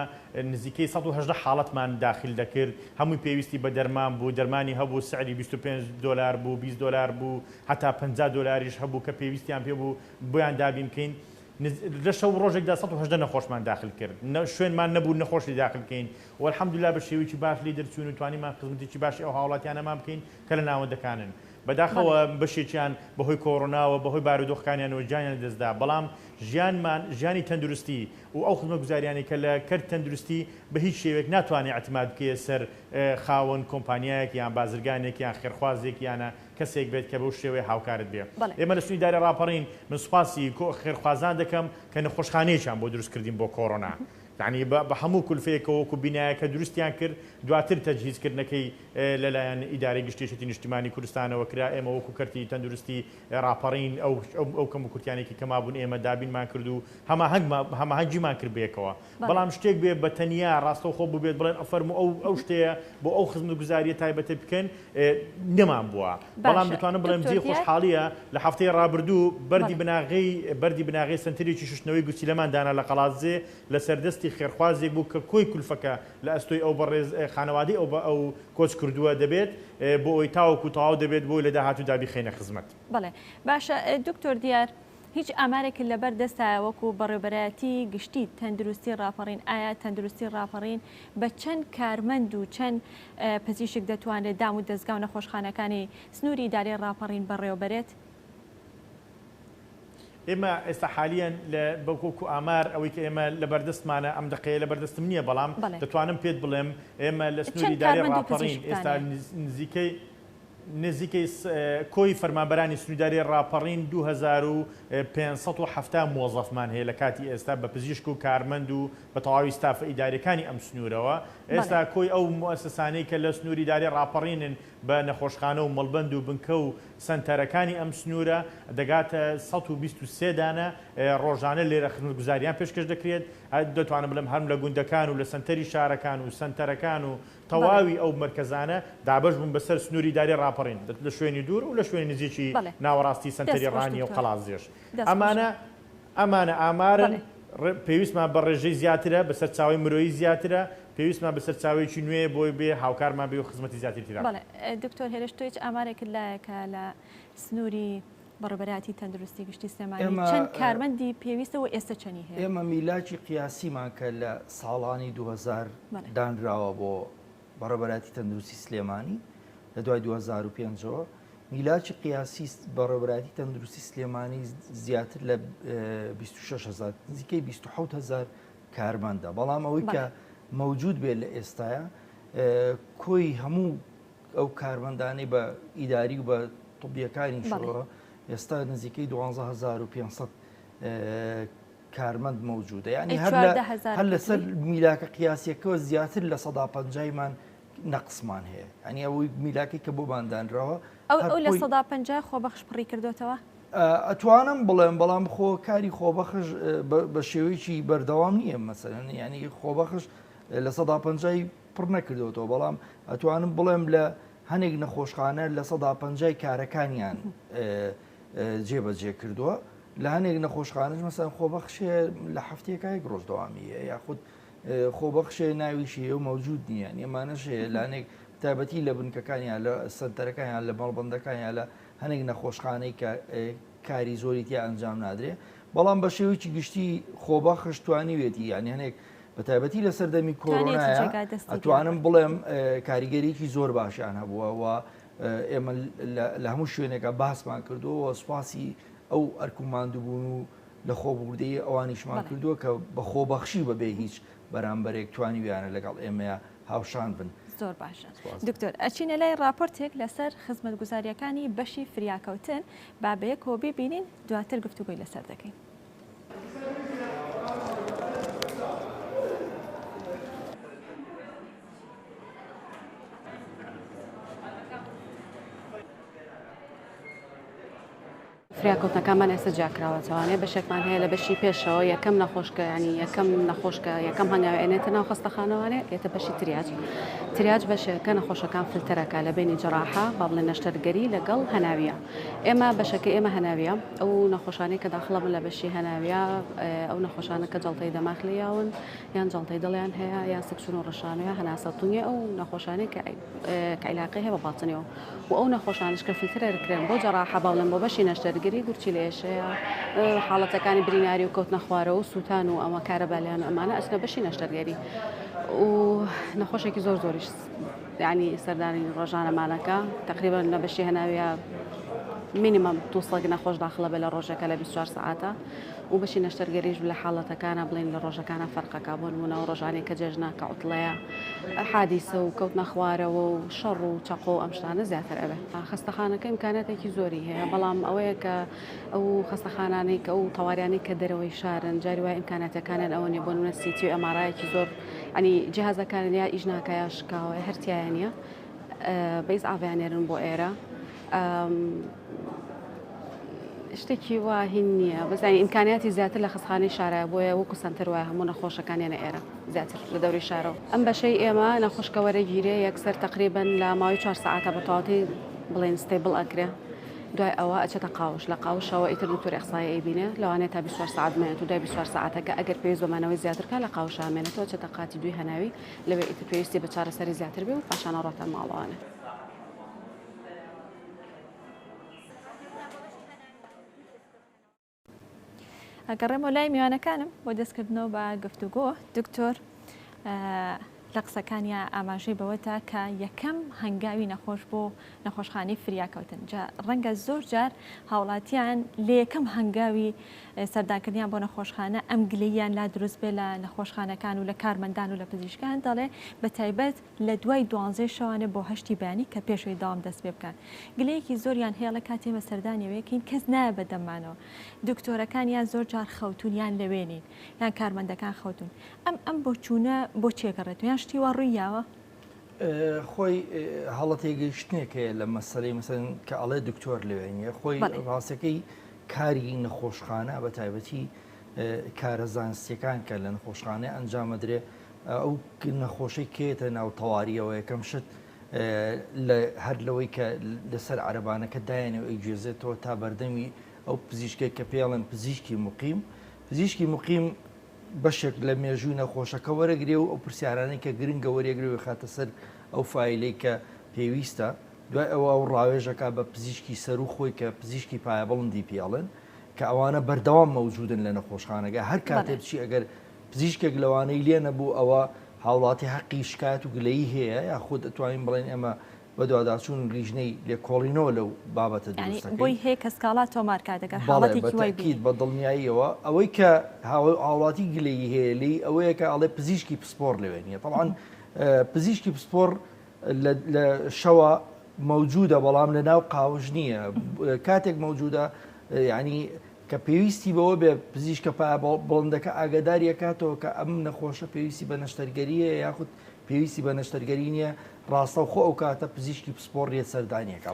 نزیکەی 180 حاڵەتمان داخل دەکرد هەمووی پێویستی بە دەرمان بوو دەرمانی هەبوو سعری $25 بوو $20 بوو هەتا $50 هەبوو کە پێویستیان پێ بوو بۆیان دابین بکەین لە شەو ڕۆژێکدا 180 نەخۆشمان داخل کرد شوێنمان نەبوو نەخۆشی داخل بکەین والحەمدوللا بە شێوەیەکی باش لی دەرچوون و توانیمان خزمەتێکی باشی ئەو هاوڵاتیانەمان بکەین کە لە ناوەندەکانن بەداخەوە بەشێکیان بەهۆی کۆڕۆناوە بەهۆی بارودۆخەکانیانەوە گیانیان لەدەستدا بەڵام ژیانی تەندروستی و ئەو خزمەت گوزاریانی کە لە کەرت تەندروستی بە هیچ شێوێک ناتوانێت اعتماد بکەیە سەر خاوەن کۆمپانیایەک یان بازرگانێک یان خێرخوازێک یانە کەسێک بێت کە بەو شێوەیە هاوکارت بێ ئێمە لە سنووری دارە ڕاپەڕین من سوپاسی خێرخوازان دەکەم کە نەخۆشخانەیەکیان بۆ دروست کردین بۆ کۆڕۆنا یعنی بە هەموو کولفەیەکەوە وەکو بینایەکە دروستیان کرد دواتر تەجهیزکردنەکەی لەلایەن ئیدارەی گشتیشتی نیشتیمانی کوردستانەوە کرا ئێمە وەکو کەرتی تەندروستی ڕاپەڕین ئەو کەم و کورتیانێکی کەمابوون ئێمە دابینمان کرد و هەماهەنگیمان کرد بێکەوە بەڵام شتێک بێ بە تەنیا ڕاستەوخۆ ببێت بڵێن ئەفەرمو ئەو شتەیە بۆ ئەو خزمەتگوزاریە تایبەتە بکەن نەمان بووە بەڵام دەتوانم بڵێم جێ خۆشحاڵیە لە هەفتەی ڕابردوو بەردی بناغی سنتەرێکی شوشتنەوەی گوچیلەمان دانا لە قەڵازێ لە سەردەستی خێرخوازێک بوو کە کۆی کولفەکە لە ئەستۆی ئەو بەڕێز خانەوادی ئەو کۆچ کردووە دەبێت بۆ ئەوی تاوەکو تەواو دەبێت بۆ لە داهاتوودا بخێنە خزمەت. بەڵێ باشە دکتۆر دیار هیچ ئامارێکی لەبەر دەستە وەکو بەڕێوەبەرایەتی گشتی تەندروستی ڕاپەڕین ئایا تەندروستی ڕاپەڕین بە چەند کارمەند و چەند پزیشک دەتوانێت دام و دەستگا و نەخۆشخانەکانی سنووری ئیدارەی ڕاپەڕین بەڕێوەبەرێت؟ ئێمە ئێستا حالیان لە بەکۆکو ئامار ئەوەی کە ئێمە لە بەردەستمانە ئەم دقەیە لە بەردەستم نییە بەڵام دەتوانم پێت بڵێم ئێمە لە سنووری ئیدارەی ڕاپەڕین ئێستا نزیکەی کۆی فەرمانبەرانی سنووریداری ڕاپەڕین 2570 مۆزەفمان هەیە لە کاتی ئێستا بە پزیشک و کارمەند و بە تەواوی ستافە ئیدارەکانی ئەم سنوورەوە ئێستا کۆی ئەو مؤسسانەی کە لە سنووری ئیدارەی ڕاپەڕینن بە نەخۆشخانە و مەڵبەند و بنکە و سنتەرەکانی ئەم سنوورە دەگاتە 123 دانە ڕۆژانە لێرە خزمەتگوزاریان پێشکەش دەکرێت دەتوانم بڵێم هەم لە گوندەکان و لە سنتەری شارەکان و سنتەرەکان و تەواوی ئەو مرکزانە دابەش بوون بەسەر سنووری ئیدارەی ڕاپەڕین لە شوێنی دوور و لە شوێنی نزیکی ناوەڕاستی سنتەری ڕانی و قەڵازێش ئەمانە ئامارن پێویستمان بە ڕێژەی زیاترە بەسەر چاوی مرۆیی زیاترە پێویستمان بەسەر چاوێکی نوێ بۆی بێ هاوکارمان بێ و خزمەتی زیاتری تیرا. بەڵێ دکتۆر هێرش تۆ هیچ ئامارێک لایەکە لە سنووری بەڕێوەبەراتی تەندروستی گشتی سلێمانی چەند کارمەندی پێویستەوە ئێستا چەندی هەیە؟ ئێمە میلاکی قیاسیمان کە لە ساڵانی 2000 دانراوە بۆ بەڕێوەبەراتی تەندروستی سلێمانی لە دوای 2005ەوە میلاکی قیاسی بەڕێوەبەراتی تەندروستی سلێمانی زیاتر لە 26,000 نزیکەی 27,000 کارمەندە بەڵام ئەوەی کە مەوجود بێت لە ئێستاە کۆی هەموو ئەو کارمەندانەی بە ئیداری و بە طبیەکانی شەوە ئێستا نزیکەی 12,500 کارمەند مەوجودە یعنی هەر لەسەر میلاکە قیاسیەکەەوە زیاتر لە 150مان نەقسمان هەیە ئەنی ئەوەی میلاکی کە بۆ باندانراوە ئەو لە 150 خۆبەخش پڕی کردوتەوە؟ ئەتوانم بڵێم بەڵام خۆ کاری خۆبەخش بە شێوەیەکی بەردەوام نییە مەسەرەن ینی خۆبەخش لە 150 پڕ نەکردوەوە بەڵام ئەتوانم بڵێم لە هەنێک نەخۆشخانە لە 150 کارەکانیان جێبەجێ کردووە لە هەنێک نەخۆشخانەش مەسەن خۆبەخشێ لە هەفتەیەکایەک ڕۆژ دەوامیە یاخود خۆبەخشێ ناویشی و مەوجود نییە ئێمانەشێ لانێک تایبەتی لە بنکەکانیان لە سنتەرەکانیان لە مەڵبەندەکانیان لە هەنێک نەخۆشخانەی کە کاری زۆری تیا ئەنجام نادرێ بەڵام بە شێوەیەکی گشتی خۆبەخش توانیوێتی یانی هەنێک بە تایبەتی لە سەردەمی کۆرۆنایە ئەتوانم بڵێم کاریگەریەکی زۆر باشیان هەبووە و ئێمە لە هەموو شوێنێکە باسمان کردووە سوپاسی ئەو ئەرکوماندووبوون و لە خۆبوردەی ئەوانیشمان کردووە کە بە خۆبەخشی بەبێ هیچ بەرامبەرێک توانی ویانە لەگەڵ ئێمەیە هاوشان بن. زۆر باشە دکتۆر ئەچینە لای راپۆرتێک لەسەر خزمەتگوزاریەکانی بەشی فریاکەوتن با بەیەکەوە ببینین دواتر گفتوگۆی لەسەر دەکەین. فریاکەوتنەکانمان ئێستا جیاکراوەتەوانێ بەشێکمان هەیە لە بەشی پێشەوە یەکەم نەخۆشکە ینی یەکەم نەخۆشکە یەکەم هەنگاوی ئەێنێتە ناو خەستەخانەوانێ ئێتە بەشی تریاج بەشێکە نەخۆشەکان فلتەرەکە لە بینی جەراحە با بڵێن نەشتەرگەری لەگەڵ هەناویە ئێمە بەشەکە ئێمە هەناویە ئەو نەخۆشانەی کە داخڵە بن لە بەشی هەناویە ئەو نەخۆشانە کە جەڵتەی دەماخلیاون یان جەڵتەی دڵیان هەیە یان سەکسون و ڕەشانەیە هەناسەتونیە ئەو نەخۆشانەی کە عیلاقی هەیە بە باتنەوە و ئەو نەخۆشانش کە فلترە دەکرێن بۆ جەراحە با بڵێن بۆ بەشی نەشتەرگەری گورچی لێشەیە حاڵەتەکانی بریناری و کەوتنە خوارەوە و سووتان و ئەمە کارە بالیان ئەمانە ئەچنە بەشی نەشتەرگەری و نەخۆشێکی زۆر زۆریش ینی سەردانی ڕۆژانەمانەکە تقریبا لە بەشی هەناویە مینیمم تووسڵک نەخۆش داخڵە بێ لە ڕۆژەکە لە 24 ساعتە و بەشی نەشتەرگەریش لە حاڵەتەکانە بڵین لە ڕۆژەکانە فەرقەکە بۆ نمونە و ڕۆژانێک کە جێژنا کە عوتڵەیە حادیسە و کەوت نەخوارەوە و شەڕ و چەقۆ و ئەم شتانە زیاتر ئەبێ خەستەخانەکە ئیمکاناتێکی زۆری هەیە بەڵام ئەوەیە کە ئەو خەستەخانانەی کە ئەو تەواریانەی کە دەرەوەی شارن جاری وای ئیمکاناتەکانیان ئەوە نیە بۆ نمونە سیتی و ئەمارایەکی زۆر ئەنی جیهازەکانیان یا ئیژناکە یا شکاوە هەرتیایە نیە بەیز ئاڤیانێرن بۆ ئێرە شتێکی وا هین نییە بەزانانی ئیمکانیاتی زیاتر لە خستخانەی شارە بۆیە وەکو سنتەر وایە هەموو نەخۆشەکانیانە ئێرە زیاتر لە دەوری شارەوە ئەم بەشەی ئێمە نەخۆشکەوەرە گیرێ یەکسەر تقریبا لە ماوەی 4 ساعتە بە تەواوەتی بڵێن ستێبڵ ئەکرێ دوای ئەوە ئەچێتە قاوش لە قاوشەوە ئیتر دکتۆر ئەخسایی ئەیبینێ لەوانێت تا 24 ساعت مێنێت و دوای 24 ساعتەکە ئەگەر پێویست بەمانەوەی زیاترکە لە قاوش ئامێنێتەوە چێتە قاتی دوی هەناوی لەوێ ئیتر پێویستی بە چارەسەری زیاتر بێ و پاشانە ڕۆتە ماڵەوانە. ئەگەڕێمەوە لای میوانەکانم بۆ دەستکردنەوە بە گفتوگۆ دکتۆر لە قسەکانیا ئاماژەی بەوەتە کە یەکەم هەنگاوی نەخۆش بۆ نەخۆشخانەی فریاکەوتن ڕەنگە زۆر جار هاوڵاتیان لە یەکەم هەنگاوی سەردانکردیان بۆ نەخۆشخانە ئەم گلەییان لا دروست بێ لە نەخۆشخانەکان و لە کارمەندان و لە پزیشکان دەڵێ بە تایبەت لە دوای 12 شەوانە بۆ هەشتی بانی کە پێشەوەی داوام دەست پێ بکەن گلەیەکی زۆریان هێڵە کاتێمە سەردانیەوەیەکین کەس نایە بەدەمانەوە دکتۆرەکانیان زۆر جار خەوتونیان لەوێنین یان کارمەندەکان خەوتون ئەم بۆ چوونە بۆ چێگەڕێت یان شتی وا ڕوویاوە خۆی هەڵەتێگەیشتنێکەیە لە مەسەلەی مەسەن کە ئەڵێ دکتۆر لەوێنیە خۆی ڕاستەکەی کاری نەخۆشخانە بە تایبەتی کارە زانستیەکان کە لە نەخۆشخانە ئەنجامەدرێ ئەو نەخۆشی کێتە ناو تەواریەوە یەکەم شت هەر لەوەی کە لەسەر عەرەبانەکە دایانەوە ئەیگوێزێتەوە تا بەردەمی ئەو پزیشکێک کە پێڵێن پزیشکی مقیم بەشێک لە مێژووی نەخۆشەکە وەرەگرێ و ئەو پرسیارانەی کە گرنگە وەرەگرێ خاتە سەر ئەو فایلەی کە پێویستە دوای ئەوە ئەو ڕاوێژەکە بە پزیشکی سەر و خۆی کە پزیشکی پایە بڵندی پێڵن کە ئەوانە بەردەوام مەوجودن لە نەخۆشخانەکە هەر کاتێک بچی ئەگەر پزیشکێک لەوانەی لێ نەبوو ئەوە هاوڵاتی حەقی شکایەت و گلەیی هەیە یا خۆت دەتوانین بڵێن ئێمە بە دوواداچوون لیژنەی لێکۆڵینەوە لەو بابەتە دروستەکەی بۆی هەیە کە سکاڵا تۆمارکات دەگەر حاڵەتێکی وای بێت بە دڵنیاییەوە ئەوەی کە هاوڵاتی گلەیی هەیە لی ئەوەیە کە ئەڵێ پزیشکی پسپۆر لەوێنیە طبعاً پزیشکی پسپۆر لە شەوە موجودە بەڵام لە ناو قاوژ نییە کاتێک موجودە یعنی کە پێویستی بەوە بێ پزیشکە بڵندەکە ئاگداریە کاتەوە کە ئەم نەخۆشە پێویستی بە نەشتەرگەریە یاخود پێویستی بە نەشتەرگەری نییە ڕاستە و خۆ ئەو کاتە پزیشکی پسپۆر ڕێت سەردانیەکە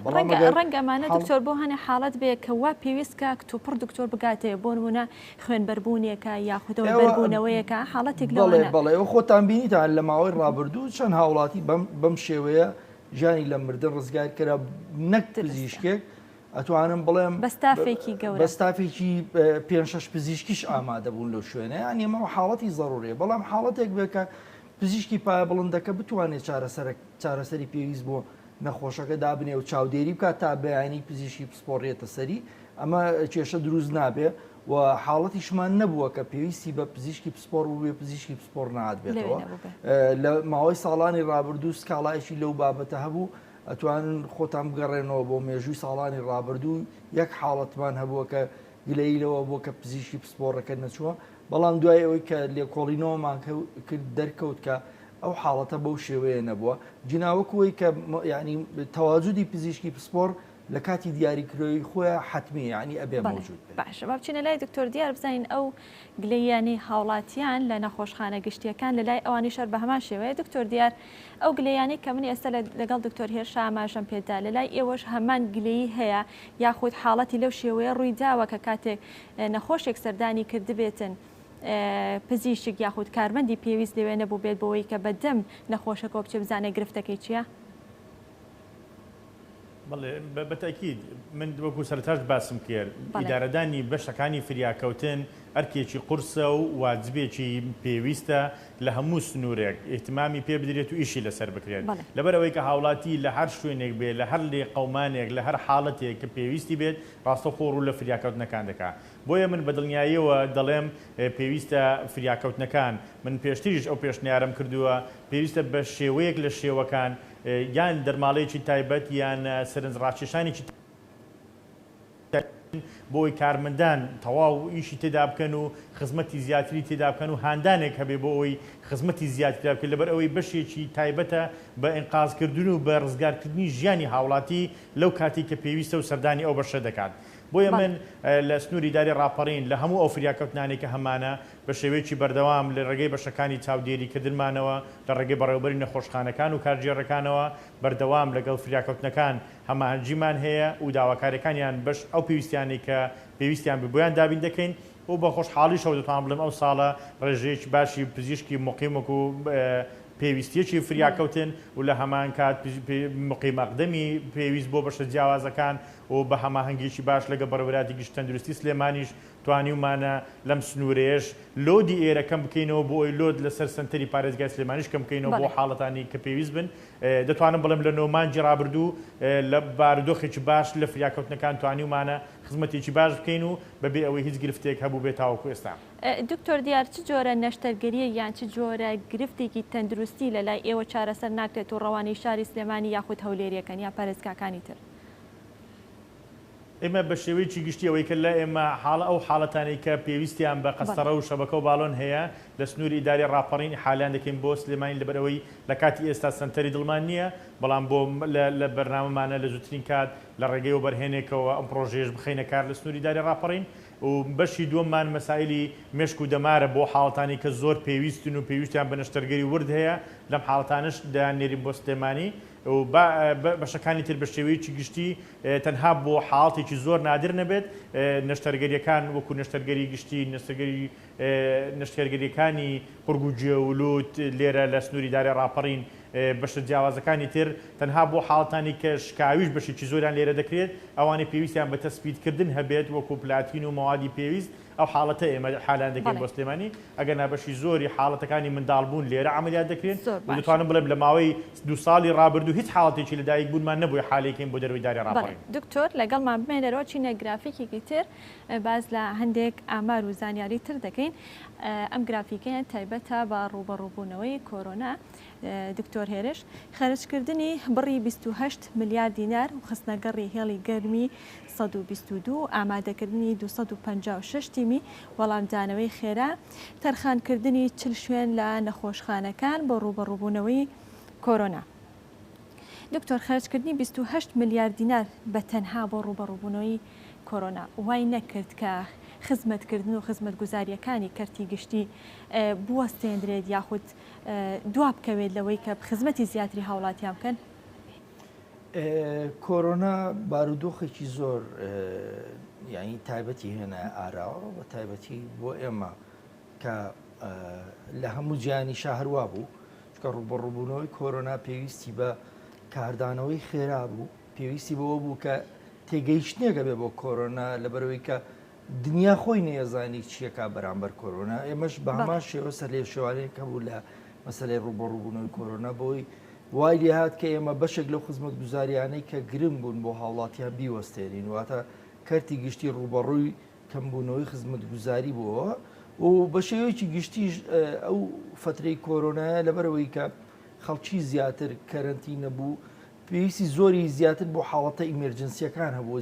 ڕەنگەمانە دکتۆر بۆ هەنێ حاڵەت بێ کە وا پێویستکە کتوپڕ دکتۆر بگاتەیە بۆ نمونە خوێنبەربوونیەکە یاخودەوە بەربوونەوەیەکە حاڵەتێک بەڵێ ئەو خۆتان بینیتان لە ماوەی ڕابردوو چەند هاوڵاتی بەم شێوەیە ژیانی لە مردن ڕزگار کرا نەک پزیشکێک ئەتوانم بڵێم بەستافێکی گەورە بەستافێکی 5-6 پزیشکیش ئامادە بوون لەو شوێنە یان ئێمە حاڵەتی ضرورەیە بەڵام حاڵەتێک بێکە پزیشکی پایە بڵندەکە بتوانێت چارەسەری پێویست بۆ نەخۆشەکە دابنێ و چاودێری بکات تا بەیانی پزیشکی پسپۆڕێتە سەری ئەمە کێشە دروست نابێ و حاڵەتیشمان نەبووە کە پێویستی بە پزیشکی پسپۆڕ و بێ پزیشکی پسپۆڕ نهاتبێتەوە لە ماوەی ساڵانی ڕابردوو سکاڵایشی لەو بابەتە هەبوو ئەتوانن خۆتان بگەڕێنەوە بۆ مێژووی ساڵانی ڕابردوو یەک حاڵەتمان هەبووە کە گلەیلەوە بۆ کە پزیشکی پسپۆڕەکە نەچووە بەڵام دوای ئەوەی کە لێکۆڵینەوەمان کرد دەرکەوت کە ئەو حاڵەتە بەو شێوەیە نەبووە جناوەکوی کە ینی تەواجودی پزیشکی پسپۆڕ لە کاتی دیاریکردنەوەی خۆیان حتمی یعنی ئەبێ موجود باشە با بچینە لای دکتۆر دیار بزانین ئەو گلەییانی هاوڵاتیان لە نەخۆشخانە گشتیەکان لە لای ئەوانی شەر بە هەمان شێوەیە دکتۆر دیار ئەو گلەیانی کە من ئێستا لەگەڵ دکتۆر هێرشا ئاماژەم پێدا لە لای ئێوەش هەمان گلەیی هەیە یاخود حاڵەتی لەو شێوەیە ڕووی داوە کە کاتێک نەخۆشێک سەردانی کردبێتن پزیشک یاخود کارمەندی پێویست لەوێ نەبوو بێت بەوەی کە بەدەم نەخۆشەکە بچێ بزانێ گرفتەکەی چییە؟ بەڵێ بەتاکید من وەکو سەرتاش باسم کرد ئیدارەدانی بەشەکانی فریاکەوتن ئەرکێکی قورسە و واجبێکی پێویستە لە هەموو سنوورێک ئێحتیمامی پێ بدرێت و ئیشی لەسەر بکرێت لەبەرەوەی کە هاوڵاتی لە هەر شوێنێک بێت لە هەر لێ قەومانێک لە هەر حاڵەتێک کە پێویستی بێت ڕاستەخۆ ڕوو لە فریاکەوتنەکان دەکات بۆیە من بەدڵنیاییەوە دەڵێم پێویستە فریاکەوتنەکان من پێشتریش ئەو پێشنیارم کردووە پێویستە بە شێوەیەک لە شێوەکان یان دەرماڵەیەکی تایبەت یان سەرنجڕاکێشانێکی بۆی کارمەندان تەواو ئیشی تێدا بکەن و خزمەتی زیاتری تێدا بکەن و هاندانێک هەبێ بۆ ئەوی خزمەتی زیاتر بکەن لەبەر ئەوەی بەشێکی تایبەتە بە ئینقازکردن و بە ڕزگارکردنی ژیانی هاوڵاتی لەو کاتی کە پێویستە و سەردانی ئەو بەشە دەکات. بۆیە من لە سنووری داری ڕاپەڕین لە هەموو ئەو فریاکەوتنانی کە هەمانە بە شێوەیەکی بەردەوام لە ڕێگەی بەشەکانی چاودێریکردنمانەوە لە ڕێگەی بەڕێوەبەری نەخۆشخانەکان و کارژێڕەکانەوە بەردەوام لەگەڵ فریاکەوتنەکان هەماهەنگیمان هەیە و داواکاریەکانیان بەش ئەو پێویستیانی کە پێویستیان بۆیان دابین دەکەین و بە خۆشحاڵیشەوە دەتوانم بڵێم ئەو ساڵە ڕێژەیەکی باشی پزیشکی مقیمک و پێویستیەکی فریاکەوتن و لە هەمان کات مقیمەقدەمی پێویست بۆ بەشە جیاوازەکان و بە هەماهەنگێکی باش لەگە بەڕێوەبەراتی گشت تەندروستی سلێمانیش توانیومانە لەم سنوورێش لۆدی ئێرەکەم بکەینەوە بۆ ئەوی لۆد لەسەر سنتەری پارێزگای سلێمانیش کەم بکەینەوە بۆ حاڵەتانی کە پێویست بن. دەتوانم بڵێم لە نۆمانجی ڕابردوو لە بارودۆخێکی باش لە فریاکەوتنەکان توانیومانە خزمەتێکی باش بکەین و بەبێ ئەوەی هیچ گرفتێک هەبوو بێت تاوەکو ئێستا. دکتۆر دیار چ جۆرە نەشتەرگەریە یان چ جۆرە گرفتێکی تەندروستی لە لای ئێوە چارەسەر ناکرێت و ڕەوانەی شاری سلێمانی یاخود هەولێریەکان یا پارێزگاکانی تر؟ ئێمە بە شێوەیەکی گشتی ئەوەی کە لە ئێمە حاڵە ئەو حاڵەتانی کە پێویستیان بە قەستەڕە و شەبەکە و باڵۆن هەیە لە سنووری ئیداری ڕاپەڕین حالیان دەکەین بۆ سلێمانی لەبەرەوەی لە کاتی ئێستا سنتەری دڵمان نییە، بەڵام بۆ لە بەرنامەمانە لە زووترین کات لە ڕێگەی و بەرهێنێکەوە ئەم پرۆژێش بخینە کار لە سنووری ئیداری ڕاپەڕین و بەشی دووەممان مەسائلی مێشک و دەمارە بۆ حاڵەتانی کە زۆر پێویستن و پێویستیان بە نەشتەرگەری ورد هەیە لەم حاڵەتانش دەیانێرین بۆ سلێمانی و بەشەکانی تر بە شێوەیەکی گشتی تەنها بۆ حاڵاتێکی زۆر نادر نەبێت نەشتەرگەریەکان وەکو نەشتەرگەری گشتی نەشتەرگەریەکانی قورگوجێ و لوت لێرە لە سنووری ئیداری ڕاپەڕین بەشە جیاوازەکانی تر تەنها بۆ حاڵەتانی کە شکاویش بەشێکی زۆریان لێرە دەکرێت ئەوانەی پێویستیان بە تەسبیتکردن هەبێت وەکو پلاتین و مەوادی پێویست ئەو حاڵەتە ئێمە حالیان دەکەین بۆ سلێمانی ئەگەر نابەشی زۆری حاڵەتەکانی منداڵبوون لێرە عملیات دەکرێن و دەتوانم بڵێم لە ماوەی 2 ساڵی ڕابردوو هیچ حاڵەتێکی لەدایک بوونمان نەبووی حالێکین بۆ دەروی داری ڕاپەڕین. دکتۆر لەگەڵمان بمێنەرەوە چینە گرافیکێکی تر باز لە هەندێک ئامار و زانیاری تر دەکەین. ئەم گرافیکەیان تایبەتە بە ڕوبەڕووبوونەوەی کۆرۆنا. دکتۆر هێرش خەرجکردنی بڕی 28 میلیارد دینار و خستنەگەڕی هێڵی گەرمی 122 ئامادەکردنی 256 تیمی وەڵامدانەوەی خێرا تەرخانکردنی 40 شوێن لە نەخۆشخانەکان بۆ ڕوبەڕووبوونەوەی کۆرۆنا. دکتۆر خەرجکردنی 28 میلیارد دینار بە تەنها بۆ ڕوبەڕووبوونەوەی کۆرۆنا وای نەکرد کە خزمەتکردن و خزمەتگوزاریەکانی کەرتی گشتی بوەستێنرێت یاخود دوا بکەوێت لەوەی کە خزمەتی زیاتری هاوڵاتیان بکەن؟ کۆرۆنا بارودۆخێکی زۆر یعنی تایبەتی هێنا ئاراوە بە تایبەتی بۆ ئێمە کە لە هەموو جیانی شاهروا بوو چکە ڕوبەڕووبوونەوەی کۆرۆنا پێویستی بە کاردانەوەی خێرا بوو، پێویستی بەوە بوو کە تێگەیشتنێکە بێ بۆ کۆرۆنا لەبەرەوەی کە دنیا خۆی نێزانی چیەکە بەرامبەر کۆرۆنا. ئێمەش بە هەمان شێوە سەر لێ شێوانەیەکە بوو لە مەسەلەی ڕوبەڕووبوونەوەی کۆرۆنا بۆی وای لێ هات کە ئێمە بەشێک لەو خزمەت گوزاریانەی کە گرنگ بوون بۆ هاوڵاتیان بیوەستێنین واتە کەرتی گشتی ڕوبەڕووی کەمبوونەوەی خزمەت گوزاری بووەوە و بە شێوەیەکی گشتیش ئەو فترەی کۆرۆنایە لەبەرەوەی کە خەڵکی زیاتر کەرەنتی نەبوو پێویستی زۆری زیاتر بۆ حاڵەتە ئیمەرجنسیەکان هەبوو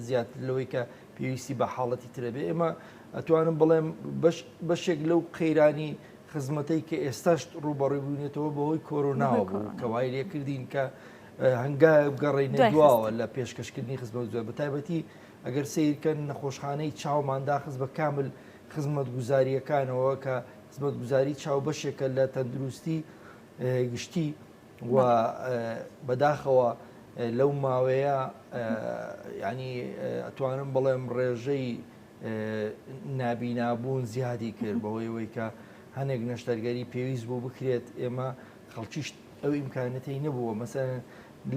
زیاتر لەوەی کە پێویستی بە حاڵەتی ترەبێ. ئێمە ئەتوانم بڵێم بەشێک لەو قەیرانی خزمەتەی کە ئێستاش ڕوبەڕووی بوونێتەوە بەهۆی کۆرۆناوە بوو کە وای لێکردین کە هەنگای بگەڕێنە دواوە لە پێشکەشکردنی خزمەت زۆر بەتایبەتی ئەگەر سیرکەن نەخۆشخانەی چاومان داخست بە کامل خزمەت گوزاریەکانەوە کە خزمەت گوزاری چاو بەشێکە لە تەندروستی گشتی و بەداخەوە لەو ماوەیە ینی ئەتوانم بڵێم ڕێژەی نابینابوون زیادی کرد بەهۆی ئەوەی کە هەنێک نەشتەرگەری پێویست بوو بکرێت ئێمە خەڵکیش ئەو ئیمکانەتی نەبووە مەسەن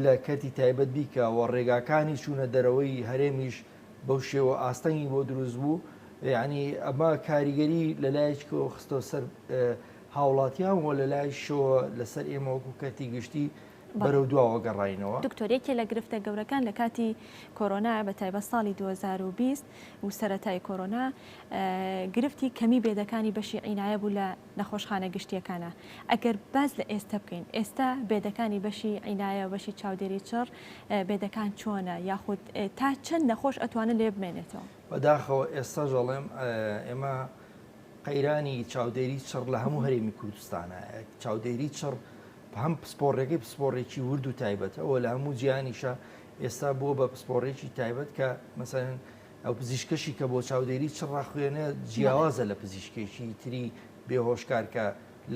لە کەتی تایبەت بیکەوە ڕێگاکانی چوونە دەرەوەی هەرێمیش بەو شێوە ئاستەنگی بۆ دروست بوو. یعنی ئەمە کاریگەری لەلایەکەوە خستۆ سەر هاوڵاتیان و لە لای شەوە لەسەر ئێمە وەکو کەتی گشتی بەرەو دووەوە گەڕاینەوە. دکتۆرێکی لە گرفتە گەورەکان لە کاتی کۆرۆنا بە تایبەت ساڵی 2020 و سەرەتای کۆرۆنا گرفتی کەمی بێدەکانی بەشی عینایە بوو لە نەخۆشخانە گشتیەکانە. ئەگەر باز لە ئێستا بکەین، ئێستا بێدەکانی بەشی عینایە و بەشی چاودێری چڕ بێدەکان چۆنە یاخود تا چەند نەخۆش ئەتوانن لێ بمێنێتەوە؟ بەداخەوە ئێستا ژەڵێم ئێمە قەیرانی چاودێری چڕ لە هەموو هەرێمی کوردستانە. چاودێری چڕ هەم پسپۆڕێکی پسپۆڕێکی ورد و تایبەت ئەوە لە هەموو جیانیشە ئێستا بۆ بە پسپۆڕێکی تایبەت کە مەسەن ئەو پزیشکەشی کە بۆ چاودێری چڕاخوێنێ جیاوازە لە پزیشکێکی تری بێهۆشکار کە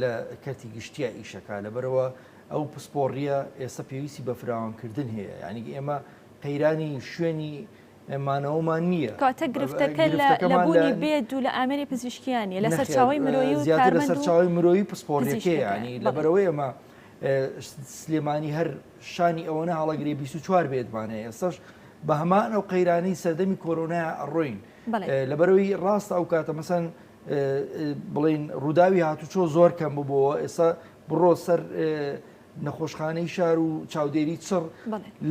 لە کەتی گشتیە ئیشەکە لەبەرەوە ئەو پسپۆڕیە ئێستا پێویستی بە فراوانکردن هەیە. یعنی ئێمە قەیرانی شوێنی ئەمانەوەمان نییە. کاتە گرفتەکە لە بوونی بێد و لە ئامێری پزیشکیانیە لە سەرچاوی مرۆیی و زیاتر لە سەرچاوی مرۆیی پسپۆڕیەکەی ینی لەبەرەوەی ئەمە سلێمانی هەر شانی ئەوەنە هەڵەگرێ 24 بێدمانەیە. ئێستاش بە هەمان ئەو قەیرانی سەردەمی کۆرۆنای ئەڕۆین لەبەرەوەی ڕاست ئەو کاتە مەسەن بڵین ڕووداوی هاتوچۆ زۆر کەم بووبەوە. ئێستا بڕۆ سەر نەخۆشخانەی شار و چاودێری چڕ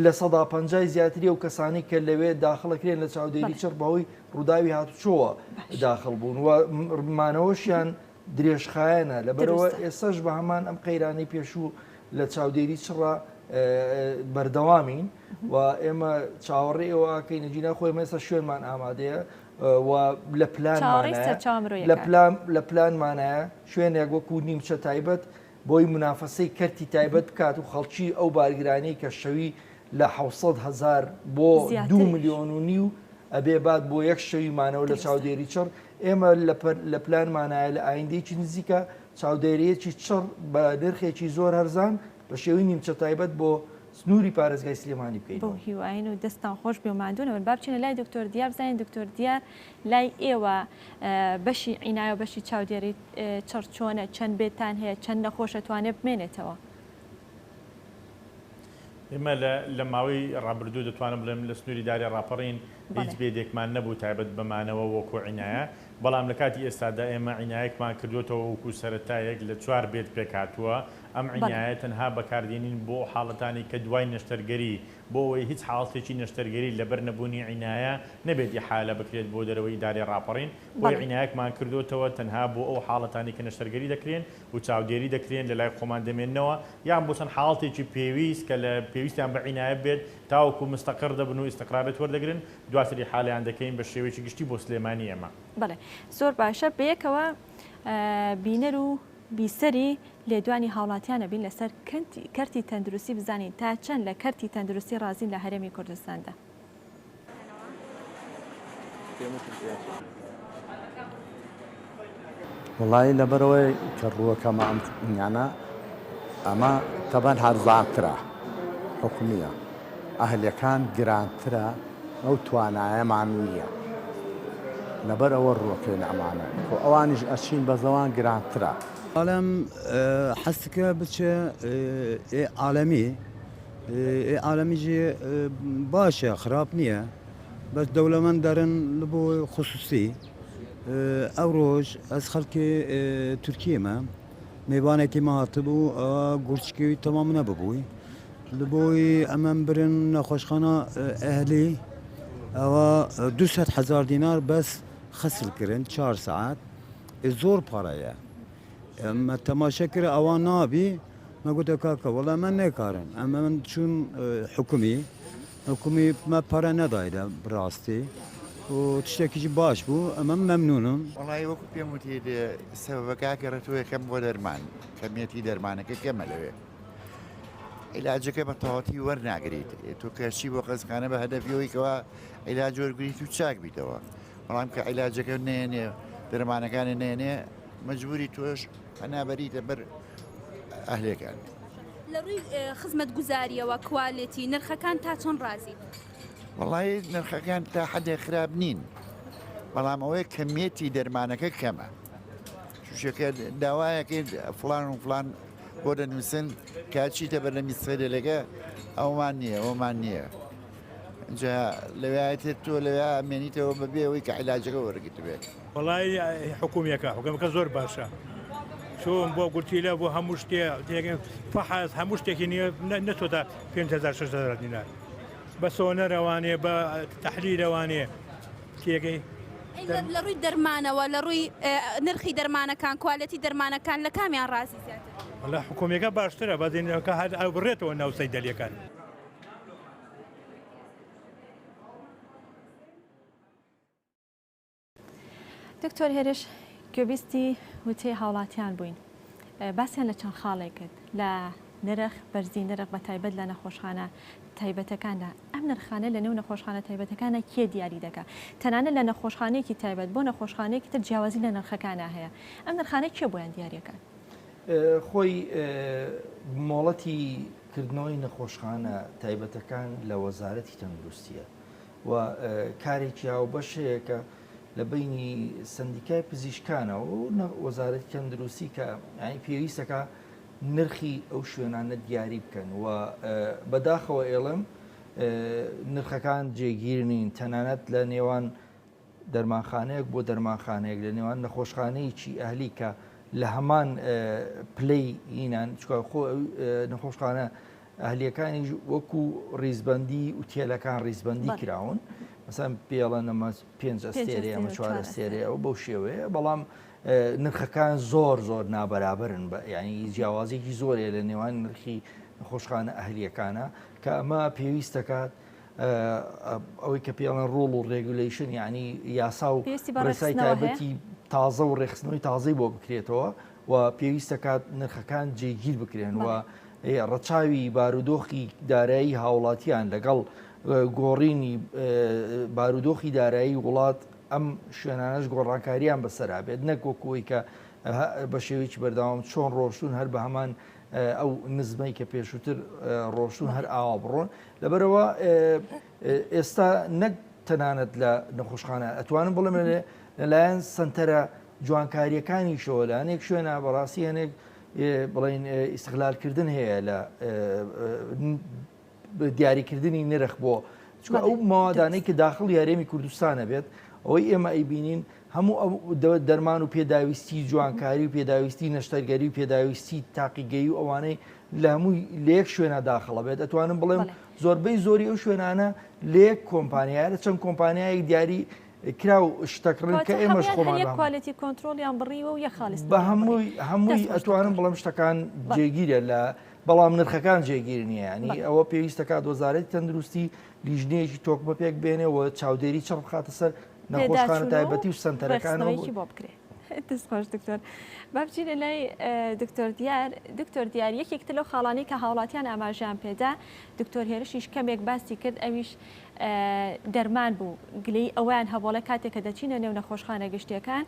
لە 150 زیاتری ئەو کەسانی کە لەوێ داخڵەکرێن لە چاودێری چڕ بەهۆی ڕووداوی هاتوچۆوە داخڵ بوون و مانەوەشیان درێژخایەنە. لەبەرەوە ئێستاش بە هەمان ئەم قەیرانەی پێشوو لە چاودێری چڕە بەردەوامین و ئێمە چاوەڕێ ئەوە کەی نەجینا خۆی مەستا شوێنمان ئامادەیە و لە پلانمانایە شوێنێک وەکو نیمچە تایبەت بۆی منافەسەی کەرتی تایبەت بکات و خەڵکی ئەو بارگرانی کە شەوی لە 600,000 بۆ 2 ملیۆن و نیو ئەبێ بات بۆ یەک شەوی مانەوە لە چاودێری چڕ. ئێمە لە پلانمانایە لە ئایندەیەکی نزیکە چاودێریەکی چڕ بە نرخێکی زۆر هەرزان بە شێوەی نیمچە تایبەت بۆ سنووری پارێزگای سلێمانی بکەین. بۆ هیواین و دەستان خۆش بێ و مادوونەوە با بچینە لای دکتۆر دیار بزانین. دکتۆر دیار لای ئێوە بەشی عینایە و بەشی چاودێری چڕ چۆنە، چەند بێتان هەیە، چەند نەخۆش ئەتوانێت بمێنێتەوە؟ ئێمە لە ماوەی ڕابردوو دەتوانم بڵێم لە سنووری داری ڕاپەڕین هیچ بێدێکمان نەبوو تایبەت بەمانەوە وەکو عینایە. بەڵام لە کاتی ئێستادا ئێمە عینایەکمان کردوێتەوە وەکو سەرەتایەک لە 4 بێت پێکاتووە. ئەم عینایە تەنها بەکاردێنین بۆ حاڵەتانی کە دوای نەشتەرگەری بۆ ئەوەی هیچ حاڵەتێکی نەشتەرگەری لەبەر نەبوونی عینایە نەبێت حالە بکرێت بۆ دەرەوەی ئیداری ڕاپەڕین. بۆی عینایەکمان کردوێتەوە تەنها بۆ ئەو حاڵەتانی کە نەشتەرگەری دەکرێن و چاودێری دەکرێن لە لای خۆمان دەمێننەوە یان بۆ چەند حاڵەتێکی پێویست کە لە پێویستیان بە عینایە بێت تاوەکو مستەقر دەبن و ئیستقرارێت وەردەگرن دواتری حالیان دەکەین بە شێوەیەکی گشتی بۆ سلێمانی ئێمە. بەڵێ زۆر باشە. بەیەکەوە بینەر و بیسەری لێدوانی هاوڵاتیانە بین لەسەر کەرتی تەندروستی بزانین تا چەند لە کەرتی تەندروستی ڕازین لە هەرێمی کوردستاندا. وڵی لەبەرەوەی کە ڕووەکەمە ئەمانە ئەمە تەبەن هەرزانترە حکومیە ئەهلەکان گرانترە ئەو توانایەمان نییە لەبەر ئەوە ڕووەکەین ئەمانە ئەوانیش ئەچین بە زەوان گرانترە. عالم حسکە بچە عالەمی عالەمیژێ باشە خراپ نییە بەس دەوڵەمەنددارن لە بۆ خصوصی ئەو ڕۆژ ئەس خەڵکی تورکیەمە میوانێکی ماهاتبوو گورچکەوی تەمام نەببووی لە بۆی ئەمەم برن نەخۆشخانە ئەهلی ئەوە 200,000 دینار بەس خەسلکردن 4 ساعت زۆر پارەیە. ئەمە تەماشەکرد ئەوان نابی مەگوتە کاکە وەڵام من نێکارن ئەمە من چون حکومی مە پارە نەدایدا بڕاستی و تشتێکیشی باش بوو ئەمە مەمنونم. وڵی وەکو پێم وتی سەبەکە گەڕێتەوە یەکەم بۆ دەرمان کەمیەتی دەرمانەکە کەمە لەوێ عیلاجەکە بە تەواتی وەرناگریت تۆ کەچی بۆ قەزخانە بە هەدەفیەوەیکەوە عیلاج وەرگریت و چاک بیتەوە بەڵام کە عیلاجەکە نێنێ دەرمانەکانی نێنێ مەجبوری تۆش هەنابەریتە بەر ئەهلەکان. لە ڕووی خزمەت گوزاریەوە کوالێتی نرخەکان تا چۆن ڕازی؟ وڵی نرخەکان تا حەدێ خراپ نین بەڵام ئەوەیە کەمیەتی دەرمانەکە کەمە شوشەکە داوایەکە فلان و فلان بۆ دەنووسن کاچیتە بەر لە میسفێدەلەکە ئەومان نییە ئەومان نییە اینجا لەوێتێت تۆ لەوێ ئەمێنیتەوە بەبێ ئەوەی کە عیلاجەکە وەرگیت بێت. وڵی حکومیەکە حکومەکە زۆر باشە چۆن بۆ گورتیلە بۆ هەموو شتێ فەحاز هەموو شتێکی نییە نەچۆتە 5,600 دینار بە سۆنەرەوانێ بە تەحلیلەوانێ تێگەی لە ڕووی دەرمانەوە لە ڕووی نرخی دەرمانەکان کوالەتی دەرمانەکان لە کامیان ڕازی زیاتر لە حکوومەکە باشترە بەزینەکە هەر ئەو بڕێتەوە ناو سەیدەلیەکان. دکتۆر هێرش گوێبیستی وتەی هاوڵاتیان بووین باسییان لە چەند خاڵێک کرد لە نرخ بەرزی نرخ بە تایبەت لە نەخۆشخانە تایبەتەکاندا ئەم نرخانە لە نێو نەخۆشخانە تایبەتەکانە کێ دیاری دەکات تەنانەت لە نەخۆشخانەیەکی تایبەت بۆ نەخۆشخانەیەکی تر جیاوازی لە نرخەکانە هەیە ئەم نرخانە کێ بۆیان دیاریەکان خۆی مۆڵەتی کردنەوەی نەخۆشخانە تایبەتەکان لە وەزارەتی تەندروستیە و کارێکی هاوبەشەیە کە لە بینی سندیکای پزیشکانەوە و وەزارەتی تەندروستی کە پێویستەکە نرخی ئەو شوێنانە دیاری بکەن و بەداخەوە ئێڵم نرخەکان جێگیرنین تەنانەت لە نێوان دەرمانخانەیەک بۆ دەرمانخانەیەک لە نێوان نەخۆشخانەیەکی ئەهلی کە لە هەمان پلەی ئینان نەخۆشخانە ئەهلیەکانی وەکو ڕیزبەندی و تێلەکان ڕیزبەندی کراون مەسەن پێڵەن ئەمە 5 ئەستێرە ئەمە 4 ئەستێرە ئەو بەو شێوەیە بەڵام نرخەکان زۆر نابەرابرن ینی جیاوازێکی زۆرێ لە نێوان نرخی نەخۆشخانە ئەهلیەکانە کە ئەمە پێویست دەکات ئەوەی کە پێڵەن ڕۆڵ و ڕێگولیشن یعنی یاسا و ڕێسای تایبەتی تازە و ڕێخستنەوەی تازەی بۆ بکرێتەوە و پێویست دەکات نرخەکان جێگیر بکرێن و ڕەچاوی بارودۆخی دارایی هاوڵاتیان لەگەڵ گۆڕینی بارودۆخی دارایی وڵات ئەم شوێنانەش گۆڕانکاریان بەسەرا بێت نەکۆکوی کە بە شێوەیەکی بەرداوام چۆن ڕۆشتون هەر بە هەمان ئەو نزمەی کە پێشووتر ڕۆشتون هەر ئاوا بڕۆن لەبەرەوە ئێستا نەک تەنانەت لە نەخۆشخانە ئەتوانم بڵێم لەلایەن سنتەرە جوانکاریەکانیشەوە لە هەنێک شوێنە بەڕاستی هەنێک بڵین ئیستیغلالکردن هەیە لە دیاریکردنی نرخ بۆ چکە ئەو ماوادانەی کە داخڵ یاریێمی کوردستانە بێت ئەوەی ئێمە ئەیبینین هەموو ئەو دەرمان و پێداویستی جوانکاری و پێداویستی نەشتەرگەری و پێداویستی تاقیگەی و ئەوانەی لە هەمووی لە یەک شوێنە داخڵە بێت ئەتوانم بڵێم زۆربەی زۆری ئەو شوێنانە لە یەک کۆمپانیایە لە چەند کۆمپانیایەک دیاری کرا و شتەکڕن کە ئێمەش خۆمان کوالەتی کۆنتترۆلیان بڕیوە و یەخاڵست بە هەمووی ئەتوانم بڵێم شتەکان جێگیرە لە بەڵام نرخەکان جێگیر نییە ینی ئەوە پێویستەکات وەزارەتی تەندروستی لیژنەیەکی تۆکمە پێک بێنێەوە چاودێری چڕ بخاتە سەر نەخۆشخانە تایبەتی و سنتەرەکانەوەی بۆ بکرێ دەستخۆش دکتۆر بابچینە لای دکتۆر دیار یەکێکتر لەو خاڵانی کە هاوڵاتیان ئاماژیان پێدا دکتۆر هێرشیش کەمێک باسی کرد ئەویش دەرمان بوو گلەی ئەویان هەواڵە کاتێک کە دەچینە نێو نەخۆشخانە گشتیەکان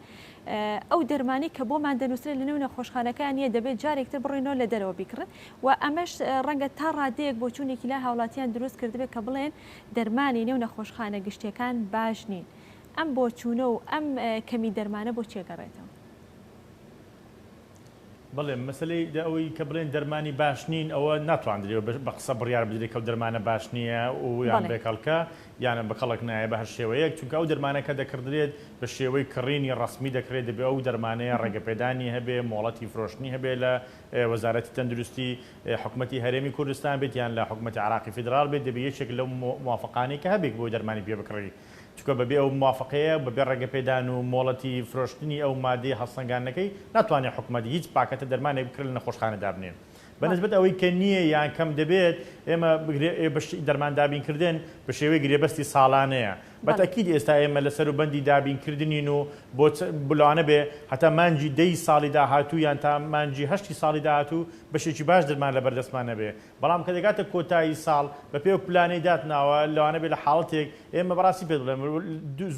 ئەو دەرمانی کە بۆمان دەنووسێت لە نێو نەخۆشخانەکان نیە دەبێت جارێکتر بڕینەوە لە دەرەوە بیکڕن و ئەمەش ڕەنگە تا ڕادەیەک بۆ چوونێکی لای هاوڵاتیان دروست کردبێت کە بڵێن دەرمانی نێو نەخۆشخانە گشتیەکان باش نین ئەم بۆ چوونە و ئەم کەمی دەرمانە بۆ چێگەڕێتەوە بڵێ مەسلەی ئەوەی کە بڵێن دەرمانی باش نین ئەوە ناتوانندرێت بە قسە بڕیار بدرێت کە دەرمانە باش نییە و یان بێکەڵکە یانە بە کەڵک نایە بە هەر شێوەیەک چونکە ئەو دەرمانەکە دەکردرێت بە شێوەی کڕینی ڕسمی دەکرێت دەبێت ئەو دەرمانەیە ڕێگەپێدانی هەبێ مۆڵەتی فرۆشتنی هەبێ لە وەزارەتی تەندروستی حکوومەتی هەرێمی کوردستان بێت یان لە حکوومەتی عراقی فیدرال بێت دەبێت یەکێک لەو موافقانەی کە هەبێت بۆ دەرمانی پێ بکڕی چکە بەبێ ئەو موافقەیە بەبێ ڕێگەپێدان و مۆڵەتی فرۆشتنی ئەو مادەی هەڵسەنگانەکەی ناتوانێت حکوومەتی هیچ پاکەتە دەرمانێک بکرێت لە نەخۆشخانەدا بنێن بەنسبەت ئەوەی کە نییە یان کەم دەبێت ئێمە دەرمان دابینکردن بە شێوەی گرێبەستی ساڵانەیە بەتەکید ئێستا ئێمە لەسەر و بەندی دابینکردنین و بۆ بلوانە بێ هەتا مانجی 10 ساڵی داهاتوو یان تا مانجی 8 ساڵی داهاتوو بەشێکی باش دەرمان لە بەردەستمانە بێ بەڵام کە دەگاتە کۆتایی ساڵ بە پێ پلانەی داتناوە لەوانە بێ لە حاڵەتێک ئێمە بەڕاستی پێ دەڵێم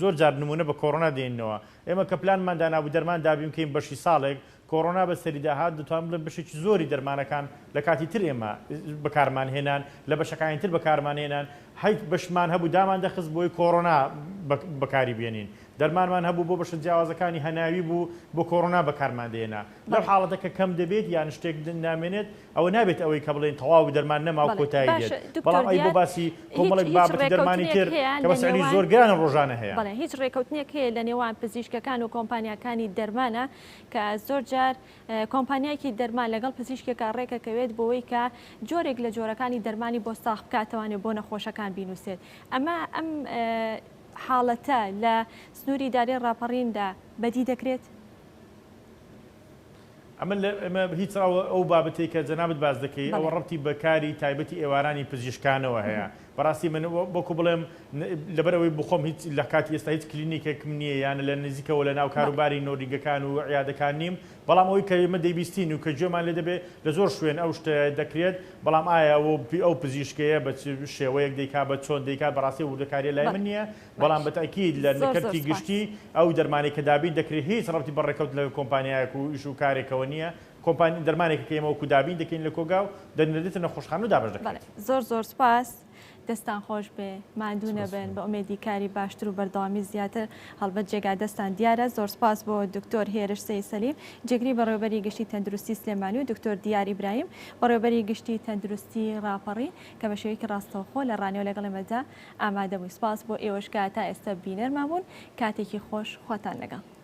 زۆر جار نمونە بە کۆڕۆنا دێنەوە ئێمە کە پلانمان دانابوو دەرمان دابین بکەین بەشی ساڵێک کۆڕۆنا بە سەری داهات دەتوان بڵێن بەشێکی زۆری دەرمانەکان لە کاتی تر ئێمە بەکارمان هێنان لە بەشەکانی تر بەکارمان هێنان هەیت بەشمان هەبوو دامان دەخست بۆی کۆڕۆنا بەکاری بێنین دەرمانمان هەبوو بۆ بەشە جیاوازەکانی هەناوی بوو بۆ کۆڕۆنا بەکارماندێنا لەو حاڵەتە کە کەم دەبێت یان شتێک نامێنێت ئەوە نابێت ئەوەی کە بڵێن تەواوی دەرمان نەماو کۆتایی دێت بەڵام ئەی بۆ باسی کۆمەڵێک بابەتی دەرمانی تر کە بەسەری زۆر گرانە ڕۆژانە هەیە بەڵێ هیچ ڕێکەوتنێک هەیە لە نێوان پزیشکەکان و کۆمپانیەکانی دەرمانە کە زۆر جار کۆمپانیایکی دەرمان لەگەڵ پزیشکێکە ڕێکەکەوێت بۆەوەی کە جۆرێک لە جۆرەکانی دەرمانی بۆ ساخ بکاتەوانێت بۆ نەخۆشەکان بینوسێت ئەمە ئەم حاڵەتە لە سنووری دارێ ڕاپەڕیندا بەدی دەکرێت ئەمە هیچ ئەو بابەتەی کە جەنابەت باز دەکەی ئەوە ڕەبتی بەکاری تایبەتی ئێوارانی پزیشکانەوە هەیە بەڕاستی من بۆکو بڵێم لەبەرەوەی بخۆم هیچ لە کاتی ئێستا هیچ کلینیکێکم نییە یان لە نزیکەوە لە ناو کاروباری نۆریگەکان و عیادەکان نیم بەڵام ئەوەی کە ئێمە دەیبیستین و کە گوێمان لێ دەبێت لە زۆر شوێن ئەو شتە دەکرێت بەڵام ئایا ئەو پزیشکەیە بە شێوەیەک دەیکا بە چۆن دەیکات بەڕاستی وردەکاریە لای من نییە بەڵام بەتاکید لە نەکەتی گشتی ئەو دەرمانی کە دابین دەکرێت هیچ ڕەبتی بەڕێکەوت لە کۆمپانیایەک و ئیش و کارێکەوە نییە کۆمپانی دەرمانێک کە ئێمە وەکو دابین دەکەین لە کۆگا و دەنێتە نەخۆشخانە و دابش دەکەین زۆر سپاس دەستان خۆش بێ ماندوو نەبن بە ئومێدی کاری باشتر و بەردەوامی زیاتر هەڵبەت جێگا دەستان دیارە زۆر سپاس بۆ دکتۆر هێرش سەیسەلیم جێگری بەڕێوەبەری گشتی تەندروستی سلێمانی و دکتۆر دیار ئیبراهیم بەڕێوەبەری گشتی تەندروستی ڕاپەڕین کە بە شێوەیەکی ڕاستەوخۆ لە ڕانیۆ لەگەڵ ئێمەدا ئامادەبووی سپاس بۆ ئێوەش کە تا ئێستا بینەرمان بوون کاتێکی خۆش خواتان لەگەڵ